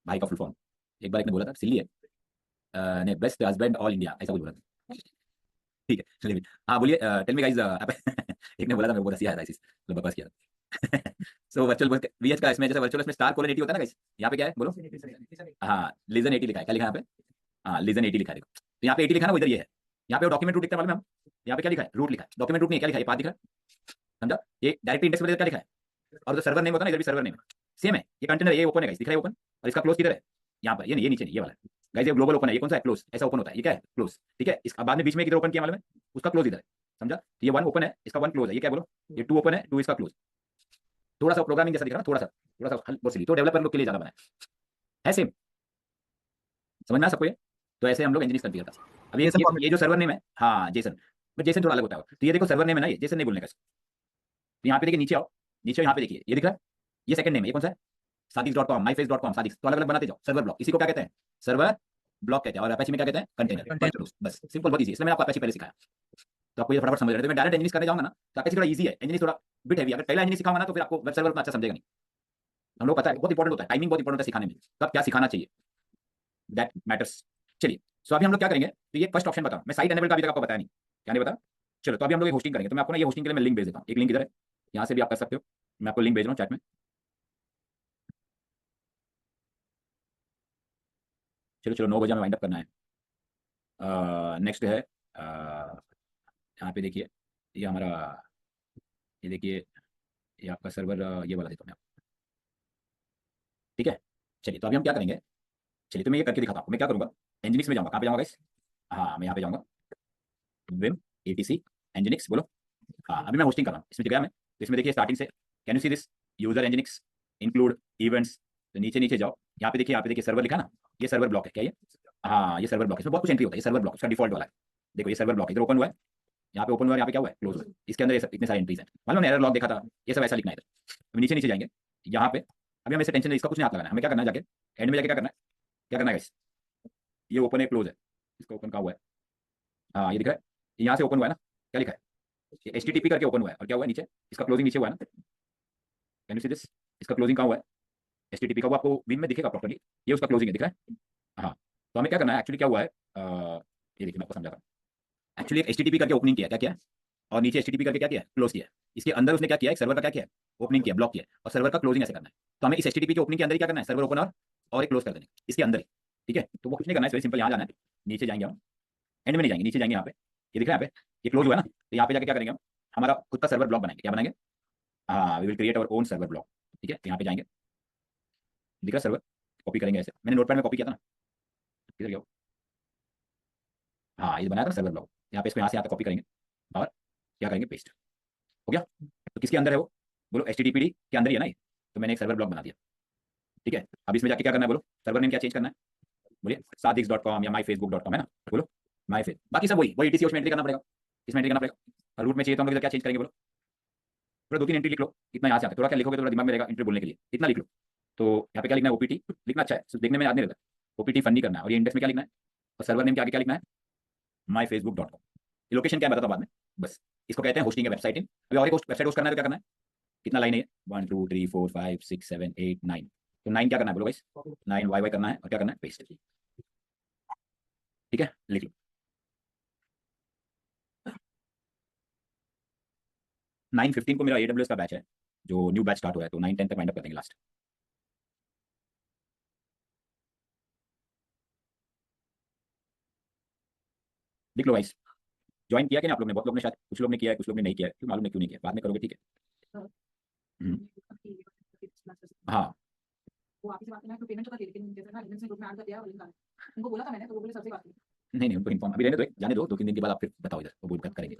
भाई का फुल फॉर्म, एक बार एक ने बोला था, सिल्ली है, ने बेस्ट हस्बैंड ऑल इंडिया, ऐसा कुछ बोला था, ठीक है चलिए, हाँ बोलिए, टेल मी गाइस, एक ने बोला था, मेरे को बहुत हंसी आया था, इसी मतलब बकवास किया था। सो वर्चुअल वीएच का इसमें, जैसे वर्चुअल में स्टार कोलन 80 होता है ना गाइस, यहाँ पे क्या है बोलो, हाँ लीजन 80 लिखा है, क्या लिखा है यहाँ पे, हाँ लीजन 80 लिखा है, देखो तो यहाँ पे 80 लिखा है ना, वो इधर ये है, यहाँ पे डॉक्यूमेंट रूट लिखते हैं मालूम है हम, यहाँ पे क्या लिखा है, रूट लिखा है, डॉक्यूमेंट रूट नहीं, क्या लिखा है, ये पाथ दिख रहा है, समझा, ये डायरेक्टली इंडेक्स में क्या लिखा है, और जो सर्वर नेम होता है ना, इधर भी सर्वर नेम सेम है, ये कंटेनर ये ओपन है गाइस, दिख रहा है ओपन, और इसका क्लोज किधर है, यहाँ पर, ये नीचे नहीं, ये वाला गाइस, ये ग्लोबल ओपन है, ये कौन सा है, क्लोज, ऐसा ओपन होता है, ये क्या है, क्लोज, ठीक है, इसका बाद में बीच में किधर ओपन किया मालूम है, उसका क्लोज इधर है, समझा, तो ये 1 ओपन है, इसका 1 क्लोज है, ये क्या बोलो, ये 2 ओपन है, 2 इसका क्लोज, थोड़ा सा प्रोग्रामिंग जैसा दिख रहा है, थोड़ा सा बहुत सिली, तो डेवलपर लोग के लिए ज्यादा बना है सेम, समझ में आ सबको ये, तो ऐसे हम लोग इंजीनियर कॉन्फ़िगर करते हैं। अब ये जो सर्वर नेम है, हाँ जेसन, बट जेसन थोड़ा अलग होता है, तो ये देखो सर्वर नेम है ना, ये जेसन नहीं बोलने का, तो यहाँ पे देखिए, नीचे आओ, नीचे यहाँ पे देखिए, ये दिख रहा है, ये सेकंड नेम है, ये कौन सा है, सादिक्स.com, myface.com, सादिक्स, तो अलग अलग बनाते जाओ, सर्वर ब्लॉक, इसी को क्या कहते हैं, सर्वर ब्लॉक कहते हैं, और अपैची में क्या कहते हैं, कंटेनर, बस सिंपल, बहुत इजी, इसलिए मैंने आपको अपैची पहले सिखाया, तो आपको ये फटाफट समझ रहे थे, मैं डायरेक्ट इंजीनियर करने जाऊंगा ना, तो अपैची थोड़ा इजी है, इंजीनियर थोड़ा बिट हैवी, अगर पहला इंजीनियर सिखाऊंगा ना, तो फिर आपको वेब सर्वर में अच्छा समझेगा नहीं, हम लोग पता है, बहुत इंपॉर्टेंट होता है, टाइमिंग बहुत इंपॉर्टेंट है सिखाने में, कब क्या सिखाना चाहिए, दैट मैटर्स। चलिए, सो अभी हम लोग क्या करेंगे, तो ये फर्स्ट ऑप्शन बताओ, मैं साइट एनेबल का अभी तक आपको बताया नहीं, क्या नहीं बताया, चलो तो अभी हम लोग ये होस्टिंग करेंगे, तो मैं आपको ना ये होस्टिंग के लिए मैं लिंक भेज देता हूँ, एक लिंक इधर है, यहाँ से भी आप कर सकते हो, मैं आपको लिंक भेज रहा हूँ चैट में, चलो चलो 9 बजे हमें वाइंड अप करना है, नेक्स्ट है, यहाँ पे देखिए, ये हमारा, ये देखिए, ये आपका सर्वर, ये वाला देता हूँ मैं आपको, ठीक है, चलिए तो अभी हम क्या करेंगे, चलिए तो मैं ये करके दिखाता हूँ, मैं क्या करूँगा, एनजिनिक्स में जाऊँगा, कहाँ पे जाऊँगा इस, हाँ मैं यहाँ पे जाऊँगा, विम एटीसी एनजिनिक्स बोलो, हाँ अभी मैं होस्टिंग कर रहा हूँ, इसमें गया मैं, तो इसमें देखिए स्टार्टिंग से, can you see this, user Nginx include events, तो नीचे नीचे जाओ, यहाँ पे देखिए सर्वर लिखा ना, ये सर्वर ब्लॉक है क्या ये, हाँ ये सर्वर ब्लॉक, इसमें बहुत कुछ एंट्री होता है, ये सर्वर ब्लॉक इसका डिफॉल्ट वाला है, देखो ये सर्वर ब्लॉक इधर ओपन हुआ है, यहाँ पे ओपन हुआ है, यहाँ पे क्या हुआ है, क्लोज हुआ है, इसके अंदर ये इतने सारे एंट्रीज हैं, मालूम एरर लॉग देखा था, ये सब ऐसा लिखना है इधर, तो नीचे नीचे जाएंगे, यहाँ पे अभी हमें टेंशन नहीं, इसका कुछ नहीं हाथ लगाना है, हमें क्या करना है, जाके एंड में जाके क्या करना है guys? ये ओपन है क्लोज है, इसका ओपन कहाँ हुआ है, हाँ ये दिख रहा है, यहाँ से ओपन हुआ है ना, क्या लिखा है, HTTP करके ओपन हुआ है, और क्या हुआ है नीचे, इसका क्लोजिंग नीचे हुआ है ना, कैन यू सी दिस, इसका क्लोजिंग कहाँ हुआ है, HTTP का, वो आपको विम में दिखेगा प्रॉपर्ली, ये उसका क्लोजिंग है, दिख रहा है, हाँ तो हमें क्या करना है, एक्चुअली क्या हुआ है, ये देखिए मैं आपको समझाता हूँ, एक्चुअली एक HTTP करके ओपनिंग किया, क्या किया है, और नीचे HTTP करके क्या किया है, क्लोज किया है, इसके अंदर उसने क्या किया है, सर्वर का क्या किया है, ओपनिंग किया, ब्लॉक किया, और सर्वर का क्लोजिंग ऐसे करना है, तो हमें इस HTTP के ओपनिंग के अंदर ही क्या करना है, सर्वर ओपन और एक क्लोज कर देना इसके अंदर ही, ठीक है, तो वो कुछ नहीं करना है, सिंपल यहाँ जाना है, नीचे जाएंगे हम, एंड में नहीं जाएंगे, नीचे जाएंगे, यहाँ पे ये दिख रहा है, यहाँ पे ये क्लोज हुआ है ना, तो यहाँ पे जाके क्या करेंगे हम, हमारा खुद का सर्वर ब्लॉक बनाएंगे, क्या बनाएंगे, हाँ we will create our own server block, ठीक है, यहाँ पे जाएंगे, दिख रहा सर्वर, कॉपी करेंगे ऐसे, मैंने नोटपैड में कॉपी किया था ना, किधर गया, हाँ ये बनाया था सर्वर ब्लॉक, यहाँ पे इसको यहाँ से यहाँ तक कॉपी करेंगे, और क्या करेंगे, पेस्ट, हो गया, तो किसके अंदर है वो, बोलो HTTPD के अंदर ही है ना ये, तो मैंने एक सर्वर ब्लॉक बना दिया, ठीक है, अब इसमें जाके क्या करना है, बोलो सर्वर नेम क्या चेंज करना है, बोलिए sadix.com या myfacebook.com है ना, बोलो myface, बाकी सब वही ETC उसमें एंट्री करना पड़ेगा, इसमें एंट्री करना पड़ेगा, और रूट में चाहिए तो हम लोग क्या चेंज करेंगे, बोलो थोड़ा 2-3 एंट्री लिख लो, इतना यहाँ से आते, थोड़ा क्या लिखोगे तो थोड़ा दिमाग में रहेगा एंट्री बोलने के लिए, इतना लिख लो, तो यहाँ पे क्या लिखना है, OPT लिखना अच्छा है, सिर्फ देखने में याद नहीं रहता, OPT फनी करना है, और ये इंडेक्स में क्या लिखना है, और सर्वर नेम के आगे क्या लिखना है, myfacebook.com, लोकेशन क्या है बताता बाद में, बस इसको कहते हैं होस्टिंग है, वेबसाइट इन, अभी और एक वेबसाइट होस्ट करना है तो क्या करना है, कितना लाइन है, 1 2 3 4 5 6 7 8 9, तो 9 क्या करना है, बोलो गाइस 9 वाई करना है, और क्या करना है, पेस्ट, ठीक है लिख लो, 9:15 को मेरा AWS का बैच है, जो न्यू बैच स्टार्ट हुआ है, तो 9:10 तक वाइंड अप कर देंगे लास्ट। लिख लो गाइस, ज्वाइन किया कि नहीं आप लोग ने? बहुत लोग ने शायद, कुछ लोग ने किया है, कुछ लोग ने नहीं किया है, क्यों मालूम नहीं क्यों नहीं किया, बाद में करोगे, ठीक है। हाँ वो आप ही से बात करना है तो पेमेंट तो कर दी, लेकिन जैसे ना एडमिन से ग्रुप में ऐड कर दिया और लिंक आ रहा है। उनको बोला था मैंने, तो वो बोले सर से बात करिए। नहीं उनको इन्फॉर्म अभी रहने दो, जाने दो, 2-3 दिन के बाद आप फिर बताओ इधर, वो बात करेंगे।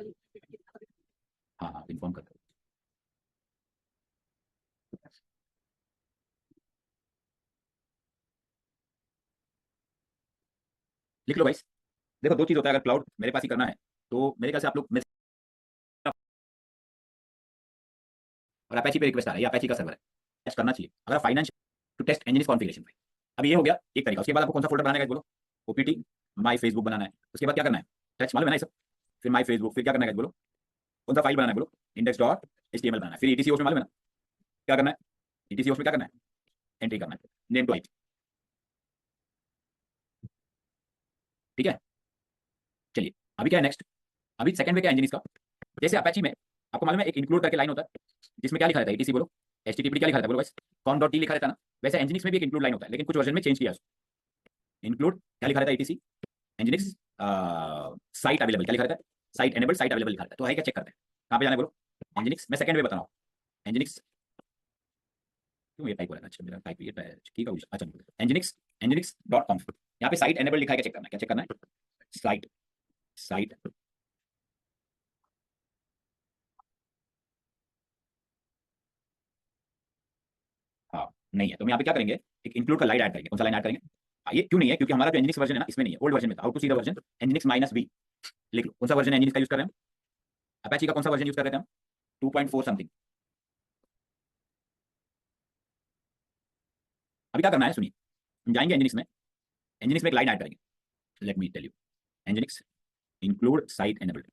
हाँ इन्फॉर्म कर दो। लिख लो गाइस, देखो 2 चीज होता है, अगर क्लाउड मेरे पास ही करना है तो मेरे ख्याल से आप लोग और अपैची पे रिक्वेस्ट आ रहा है, ये अपैची का सर्वर है, टेस्ट करना चाहिए अगर फाइनेंस टू टेस्ट इंजीनियर्स कॉन्फ़िगरेशन पे। अब ये हो गया एक तरीका। उसके बाद आपको कौन सा फोल्डर बनाना है बोलो? ओपीटी माय फेसबुक बनाना है। उसके बाद क्या करना है? टच मालूम है ना ये सब? फिर माय फेसबुक, फिर क्या करना है बोलो? कौन सा फाइल बनाना है बोलो? index.html बनाना है। फिर ETC होस्ट में मालूम है ना क्या करना है? ETC होस्ट में क्या करना है? एंट्री करना है, नेम टू आईपी। ठीक है, चलिए अभी क्या है नेक्स्ट? अभी सेकंड वे क्या इंजीनियर्स का, जैसे अपैची में आपको मालूम है एक इंक्लूड करके लाइन होता है, जिसमें क्या लिखा रहता है? ETC बोलो, HTTP क्या लिखा रहता है बोलो गाइस? com.t लिखा रहता है ना। वैसे इंजीनियर्स में भी एक इंक्लूड लाइन होता है, लेकिन कुछ वर्जन में चेंज किया है उसको। इंक्लूड क्या लिखा रहता है? ETC इंजीनियर्स साइट अवेलेबल क्या लिखा रहता है? साइट एनेबल, साइट अवेलेबल लिखा रहता है। तो है क्या, चेक करते हैं कहाँ पे जाना है बोलो? इंजीनियर्स, मैं सेकंड वे बता रहा हूँ। इंजीनियर्स क्यों ये टाइप हो रहा है? अच्छा मेरा टाइप ये ठीक है। अच्छा इंजीनियर्स.com, यहाँ पे साइट एनेबल लिखा है, क्या चेक करना है? क्या चेक करना है? साइट साइट हाँ नहीं है, तो हम यहाँ पे क्या करेंगे? एक इंक्लूड का लाइन ऐड करेंगे। कौन सा लाइन ऐड करेंगे? ये क्यों नहीं है? क्योंकि हमारा जो एनजिनिक्स वर्जन है ना, इसमें नहीं है, ओल्ड वर्जन में था। How to see the version? Nginx -v लिख लो। कौन सा वर्जन एनजिनिक्स का यूज कर रहे हैं हम? अपैची का कौन सा वर्जन यूज कर रहे थे हम? 2.4 समथिंग। अभी क्या करना है सुनिए, हम जाएंगे एनजिनिक्स में, एनजिनिक्स में एक लाइन ऐड करेंगे। Let me tell you, Nginx include site enabled.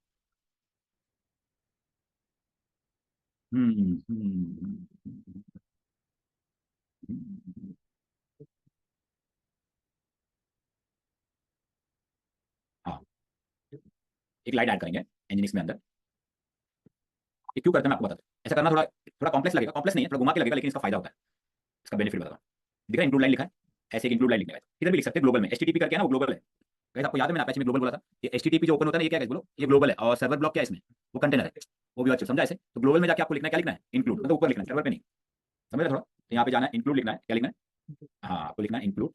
हाँ एक लाइन ऐड करेंगे एनजिनिक्स में अंदर। ये क्यों करते हैं मैं आपको बताता हूँ। ऐसा करना थोड़ा थोड़ा कॉम्प्लेक्स लगेगा, कॉम्प्लेक्स नहीं है, थोड़ा घुमा के लगेगा, लेकिन इसका फायदा होता है, इसका बेनिफिट बताता हूँ। दिख रहा है इंक्लूड लाइन लिखा है, ऐसे एक इंक्लूड लाइन लिखना है। इधर भी लिख सकते हैं ग्लोबल में, एचटीटीपी करके है ना, वो ग्लोबल है। गाइस आपको याद है मैंने अपैची में ग्लोबल बोला था? ये एचटीटीपी जो ओपन होता है ना, ये क्या है बोलो? ये ग्लोबल है। और सर्वर ब्लॉक क्या है इसमें? वो कंटेनर है, वो भी अच्छे समझा ऐसे। तो ग्लोबल में जाके आपको लिखना है, क्या लिखना है? इंक्लूड, मतलब ऊपर लिखना है, सर्वर पे नहीं। समझ रहे थोड़ा? तो यहाँ पे जाना है, इंक्लूड लिखना है। क्या लिखना है? हाँ आपको लिखना है इंक्लूड,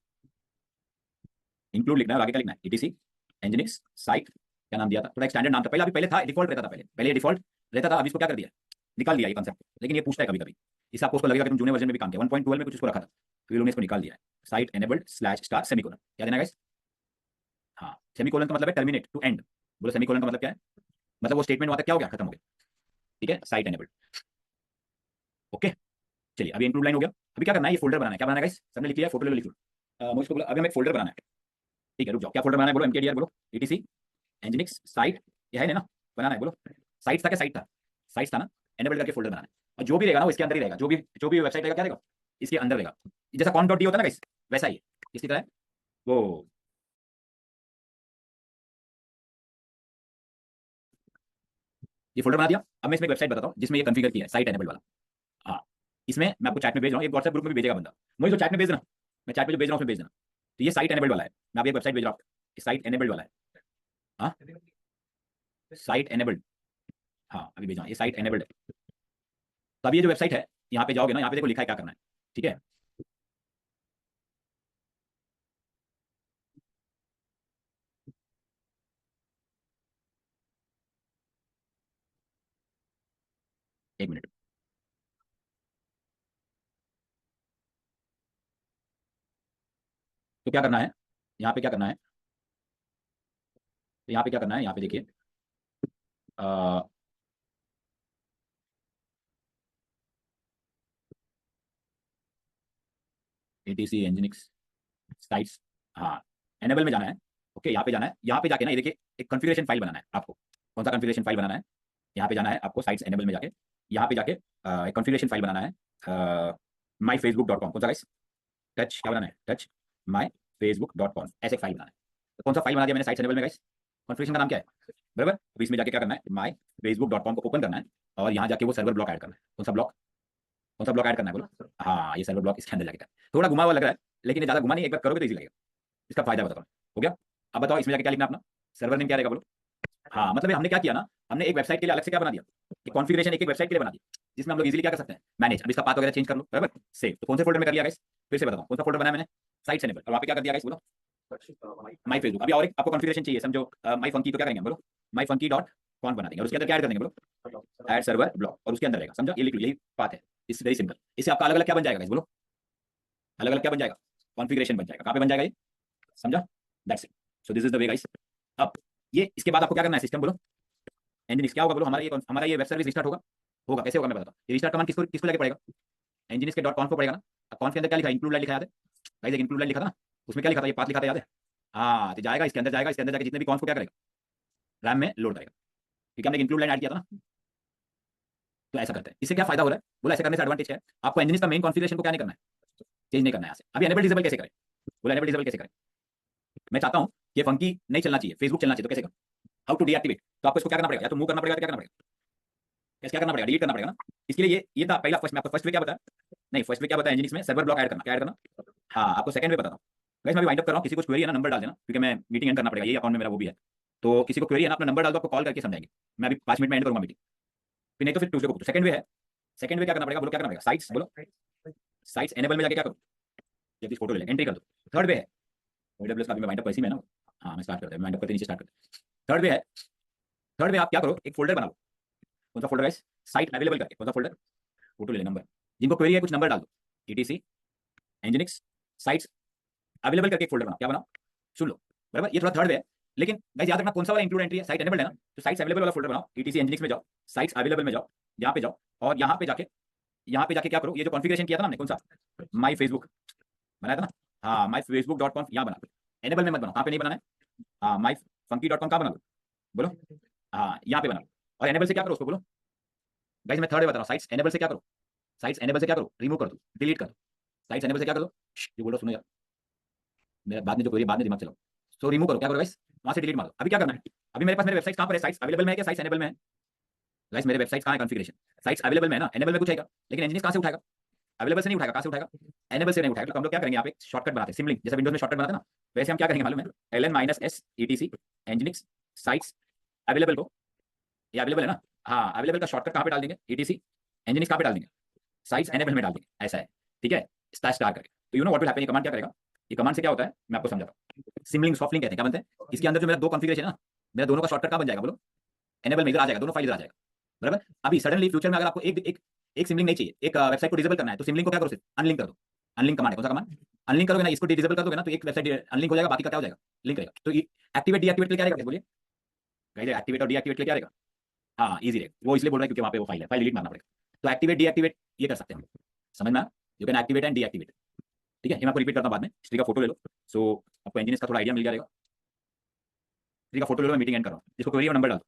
इंक्लूड लिखना है। और आगे क्या लिखना है? ईटीसी एनजिनिक्स साइट, क्या नाम दिया था? थोड़ा स्टैंडर्ड नाम था पहले, अभी पहले था डिफॉल्ट रहता था, पहले ये डिफॉल्ट रहता था, अभी इसको क्या कर दिया? निकाल दिया ये कंसेप्ट। लेकिन ये पूछता है कभी कभी, इससे आपको उसको लगेगा कि तुम जूने वर्जन में भी काम किया। 1.12 में कुछ इसको रखा था, फिर उन्होंने इसको निकाल दिया है। साइट एनेबल्ड / सेमीकोलन, क्या देना गाइस? हाँ सेमीकोलन का मतलब है टर्मिनेट, टू एंड। बोलो सेमीकोलन का मतलब क्या है? मतलब वो स्टेटमेंट वहां तक क्या हो गया? खत्म हो गया। ठीक है, साइट एनेबल्ड। ओके चलिए अभी इंक्लूड लाइन हो गया। अभी क्या करना है? ये फोल्डर बनाना है। क्या बनाना है गाइस? सबने लिख लिया? फोटो ले लो, लिख लो। मुझको बोला अभी हमें एक फोल्डर बनाना है। ठीक है रुक जाओ, क्या फोल्डर बनाना है बोलो? mkdir बोलो, etc एनजिनिक्स साइट, ये है ना बनाना है बोलो। साइट था क्या? साइट था, साइट था ना। एनेबल करके फोल्डर बनाना है, और जो भी रहेगा ना वो इसके अंदर ही रहेगा। जो भी वेबसाइट रहेगा क्या रहेगा? इसके अंदर रहेगा। जैसा com.d होता है ना गाइस, वैसा ही है इसकी तरह। वो ये फोल्डर बना दिया। अब मैं इसमें एक वेबसाइट बताता हूँ जिसमें ये कॉन्फ़िगर किया है, साइट एनेबल वाला। हाँ इसमें मैं आपको चैट में भेज रहा हूँ, एक व्हाट्सएप ग्रुप में भी भेजेगा बंदा। मुझे जो चैट में भेज देना, मैं चैट में जो भेज रहा हूँ उसमें भेज देना। तो ये साइट एनेबल वाला है, मैं अभी एक वेबसाइट भेज रहा हूँ, साइट एनेबल वाला है। हाँ साइट एनेबल्ड, हाँ अभी भेजा, ये साइट एनेबल्ड है। तो अब ये जो वेबसाइट है, यहाँ पे जाओगे ना, यहाँ पे देखो लिखा है क्या करना है। ठीक है एक मिनट। तो क्या करना है यहाँ पे? क्या करना है? तो यहाँ पे क्या करना है? यहाँ पे देखिए एटीसी एनजिनिक्स साइट्स, हाँ एनेबल में जाना है। ओके यहाँ पे जाना है, यहाँ पे जाके ना ये देखिए एक कॉन्फ़िगरेशन फाइल बनाना है आपको। कौन सा कॉन्फ़िगरेशन फाइल बनाना है? यहाँ पे जाना है आपको, साइट्स एनेबल में जाके, यहाँ पे जाके एक कॉन्फ़िगरेशन फाइल बनाना है। myfacebook.com, कौन सा गाइस? टच क्या बनाना है? टच myfacebook.com, ऐसे एक फाइल बनाना है। तो कौन सा फाइल बना दिया मैंने साइट्स एनेबल में गाइस? कॉन्फ़िगरेशन का नाम क्या है? बराबर। तो इसमें जाके क्या करना है? myfacebook.com को ओपन करना है। और यहाँ जाके वो सर्वर ब्लॉक ऐड करना है। कौन सा ब्लॉक ऐड करना है बोलो? हाँ, ये सर्वर ब्लॉक इसके अंदर जाके करना है। थोड़ा घुमा हुआ लग रहा है, लेकिन ये ज्यादा घुमा नहीं, एक बार करोगे तो इजी लगेगा। इसका फायदा बताओ। हो गया? अब बताओ इसमें जाके क्या लिखना अपना सर्वर नेम क्या रहेगा बोलो? हाँ, मतलब हमने क्या किया ना, हमने एक वेबसाइट के लिए अलग से क्या बना दिया, कि कॉन्फ़िगरेशन एक वेबसाइट के लिए बना दिया, जिसमें हम लोग इजीली क्या कर सकते हैं, मैनेज। अब इसका पाथ वगैरह चेंज कर लो, बराबर। सेव तो कौन से फोल्डर में कर लिया गाइस? फिर से बताओ कौन सा फोल्डर बनाया मैंने? Sites enable. और वहाँ पे क्या कर दिया गाइस बोलो? My Facebook. अभी और एक आपको कॉन्फ़िगरेशन चाहिए, समझो माई फंकी, तो क्या करेंगे बोलो? माई फंकी डॉट कॉन बना देंगे, और उसके अंदर क्या ऐड कर देंगे बोलो? ऐड सर्वर ब्लॉक, और उसके अंदर रहेगा, समझो? ये लिख लो, यही बात है। It's very simple. इससे आपका अलग अलग क्या बन जाएगा गाइस बोलो? अलग अलग क्या बन जाएगा? कॉन्फ़िगरेशन बन जाएगा। कहाँ पे बन जाएगा ये? समझा? That's it. So this is the way guys. अब ये इसके बाद आपको क्या करना है, सिस्टम बोलो, एंजिनिक्स क्या होगा बोलो? हमारा ये वेब सर्विस रिस्टार्ट होगा। होगा कैसे होगा मैं बताता हूँ। ये रिस्टार्ट कमांड किसको किसको लेके पड़ेगा? एंजिनिक्स के डॉट कॉन्फ को पड़ेगा ना। अब कॉन्फ के अंदर क्या लिखा है? इंक्लूड लाइन लिखा याद है गाइस? एक इंक्लूड लाइन लिखा था ना, उसमें क्या लिखा था? ये पाथ लिखा था, याद है? हाँ, तो जाएगा इसके अंदर, जाएगा इसके अंदर जाके जितने भी कॉन्फ को क्या करेगा, रैम में लोड करेगा। ठीक है, हमने इंक्लूड लाइन ऐड किया था ना। तो ऐसा करते हैं। इससे क्या फायदा हो रहा है बोला? ऐसा करने से एडवांटेज क्या है आपको? एंजिनिक्स का मेन कॉन्फ़िगरेशन को क्या नहीं करना है, चेंज नहीं करना है यहाँ से। अभी एनेबल डिसेबल कैसे करें बोला? एनेबल डिसेबल कैसे करें? मैं चाहता हूँ ये फंकी नहीं चलना चाहिए, फेसबुक चलना चाहिए, तो कैसे करें? How to deactivate? तो आपको इसको क्या करना पड़ेगा? या तो मूव करना पड़ेगा, क्या करना पड़ेगा? क्या करना पड़ेगा? डिलीट करना पड़ेगा ना। इसके लिए ये था पहला फर्स्ट में। आपको फर्स्ट वे क्या बताया? नहीं, फर्स्ट वे क्या बताया एंजिनिक्स में? सर्वर ब्लॉक ऐड करना। क्या ऐड करना? हाँ, आपको सेकंड वे बताता हूँ गाइस। मैं भी वाइंड अप कर रहा हूँ। किसी को क्वेरी है ना, नंबर डाल देना, क्योंकि मैं मीटिंग एंड करना पड़ेगा, ये अकाउंट में मेरा वो भी है। तो किसी को क्वेरी है ना, अपना नंबर डाल दो, आपको कॉल करके समझाएंगे। मैं अभी 5 मिनट में एंड करूंगा मीटिंग, फिर नहीं तो फिर ट्यूसडे को। सेकंड वे है, सेकंड वे क्या करना पड़ेगा बोलो? क्या करना पड़ेगा? साइट्स बोलो, साइट्स एनेबल में जाके क्या करो? जल्दी फोटो ले, एंट्री कर दो। थर्ड वे है, AWS का भी मैं वाइंड अप वैसे ही में ना। हाँ, मैं स्टार्ट करते हैं, वाइंड अप करते नीचे स्टार्ट करते हैं। थर्ड वे है, थर्ड वे आप क्या करो? एक फोल्डर बनाओ। कौन सा फोल्डर गाइस? साइट अवेलेबल करके। कौन सा फोल्डर? फोटो ले, नंबर, जिनको क्वेरी है कुछ नंबर डाल दो, ETC एंजिनिक्स साइट्स अवेलेबल करके एक फोल्डर बनाओ। क्या बनाओ? सुन लो, बराबर। ये थोड़ा थर्ड वे है, लेकिन गाइस याद रखना कौन सा वाला इंक्लूड एंट्री है? साइट एनेबल है ना, तो साइट्स अवेलेबल वाला फोल्डर बनाओ। ETC एंजिनिक्स में जाओ, साइट्स अवेलेबल में जाओ, यहाँ पे जाओ, और यहाँ पे जाके क्या करो? ये जो कॉन्फ़िगरेशन किया था ना हमने, कौन सा? माई फेसबुक बनाया था ना। हाँ, माई फेसबुक डॉट कॉम यहाँ बना। एनेबल में मत बनाओ, कहाँ पे नहीं बनाना है? हाँ, माई फंकी डॉट कॉम कहाँ बना लो बोलो? हाँ, यहाँ पे बना लो। और एनेबल से क्या करो उसको बोलो? गाइस मैं थर्ड वे बता रहा हूँ। साइट्स एनेबल से क्या करो? साइट्स एनेबल से क्या करो? रिमूव कर दो, डिलीट कर दो। साइट्स एनेबल से क्या कर दो? ये बोलो, सुनो यार, मेरा बाद में जो क्वेरी बाद में दिमाग चलाओ। सो रिमूव करो, क्या करो गाइस? वहाँ से डिलीट मारो। अभी क्या करना है? अभी मेरे पास मेरे वेबसाइट कहाँ पर है? साइट्स अवेलेबल में है क्या साइट्स एनेबल में है? गाइस मेरे वेबसाइट कहाँ है? कॉन्फ़िगरेशन साइट्स अवेलेबल में है ना। एनेबल में कुछ आएगा, लेकिन एंजिनिक्स कहाँ से उठाएगा? अवेलेबल से नहीं उठाएगा। कहाँ से उठाएगा? एनेबल से नहीं उठाएगा। तो हम लोग क्या करेंगे? यहाँ पे शॉर्टकट बनाते हैं, सिमलिंक, जैसे विंडोज में शॉर्टकट बनाते हैं ना, वैसे हम क्या करेंगे मालूम है? LN-S ETC एंजिनिक्स साइट्स अवेलेबल को, ये अवेलेबल है ना, हाँ, अवेलेबल का शॉर्टकट कहाँ पे डाल देंगे? ETC एंजिनिक्स कहाँ पे डाल देंगे? साइट्स एनेबल में डाल देंगे। ऐसा है, ठीक है, स्टार करके। तो you know what will happen? ये कमांड क्या करेगा? ये कमांड से क्या होता है मैं आपको समझाता हूँ। सिमलिंक, सॉफ्ट लिंक कहते हैं। क्या बनते हैं? इसके अंदर जो मेरा दो कॉन्फ़िगरेशन है ना, मेरा दोनों का शॉर्टकट क्या बन जाएगा बोलो? एनेबल में इधर आ जाएगा, दोनों फाइल इधर आ जाएगा, बराबर। अभी सडनली फ्यूचर में अगर आपको एक सिमलिंक नहीं चाहिए, एक वेबसाइट को डिसेबल करना है, तो सिमलिंक को क्या करो? सिर्फ अनलिंक कर दो। अनलिंक कमांड है। कौन सा कमांड? अनलिंक करोगे ना, इसको डिसेबल कर दोगे ना, तो एक वेबसाइट अनलिंक हो जाएगा, बाकी का क्या हो जाएगा? लिंक रहेगा। तो एक्टिवेट डीएक्टिवेट के लिए क्या रहेगा बोलिए? गाइस एक्टिवेट और डीएक्टिवेट के लिए क्या रहेगा? हाँ, इजी रहेगा। वो इसलिए बोल रहा है क्योंकि वहाँ पे वो फाइल है, फाइल डिलीट मारना पड़ेगा। तो एक्टिवेट डीएक्टिवेट ये कर सकते हैं हम, समझ में आया? You can activate and deactivate. ठीक है, ये मैं आपको रिपीट करता हूँ बाद में। हिस्ट्री का फोटो ले लो, सो आपको इंजीनियर्स का थोड़ा आइडिया मिल जाएगा। हिस्ट्री का फोटो ले लो, मैं मीटिंग एंड कर रहा हूँ। जिसको क्वेरी है नंबर डाल दो।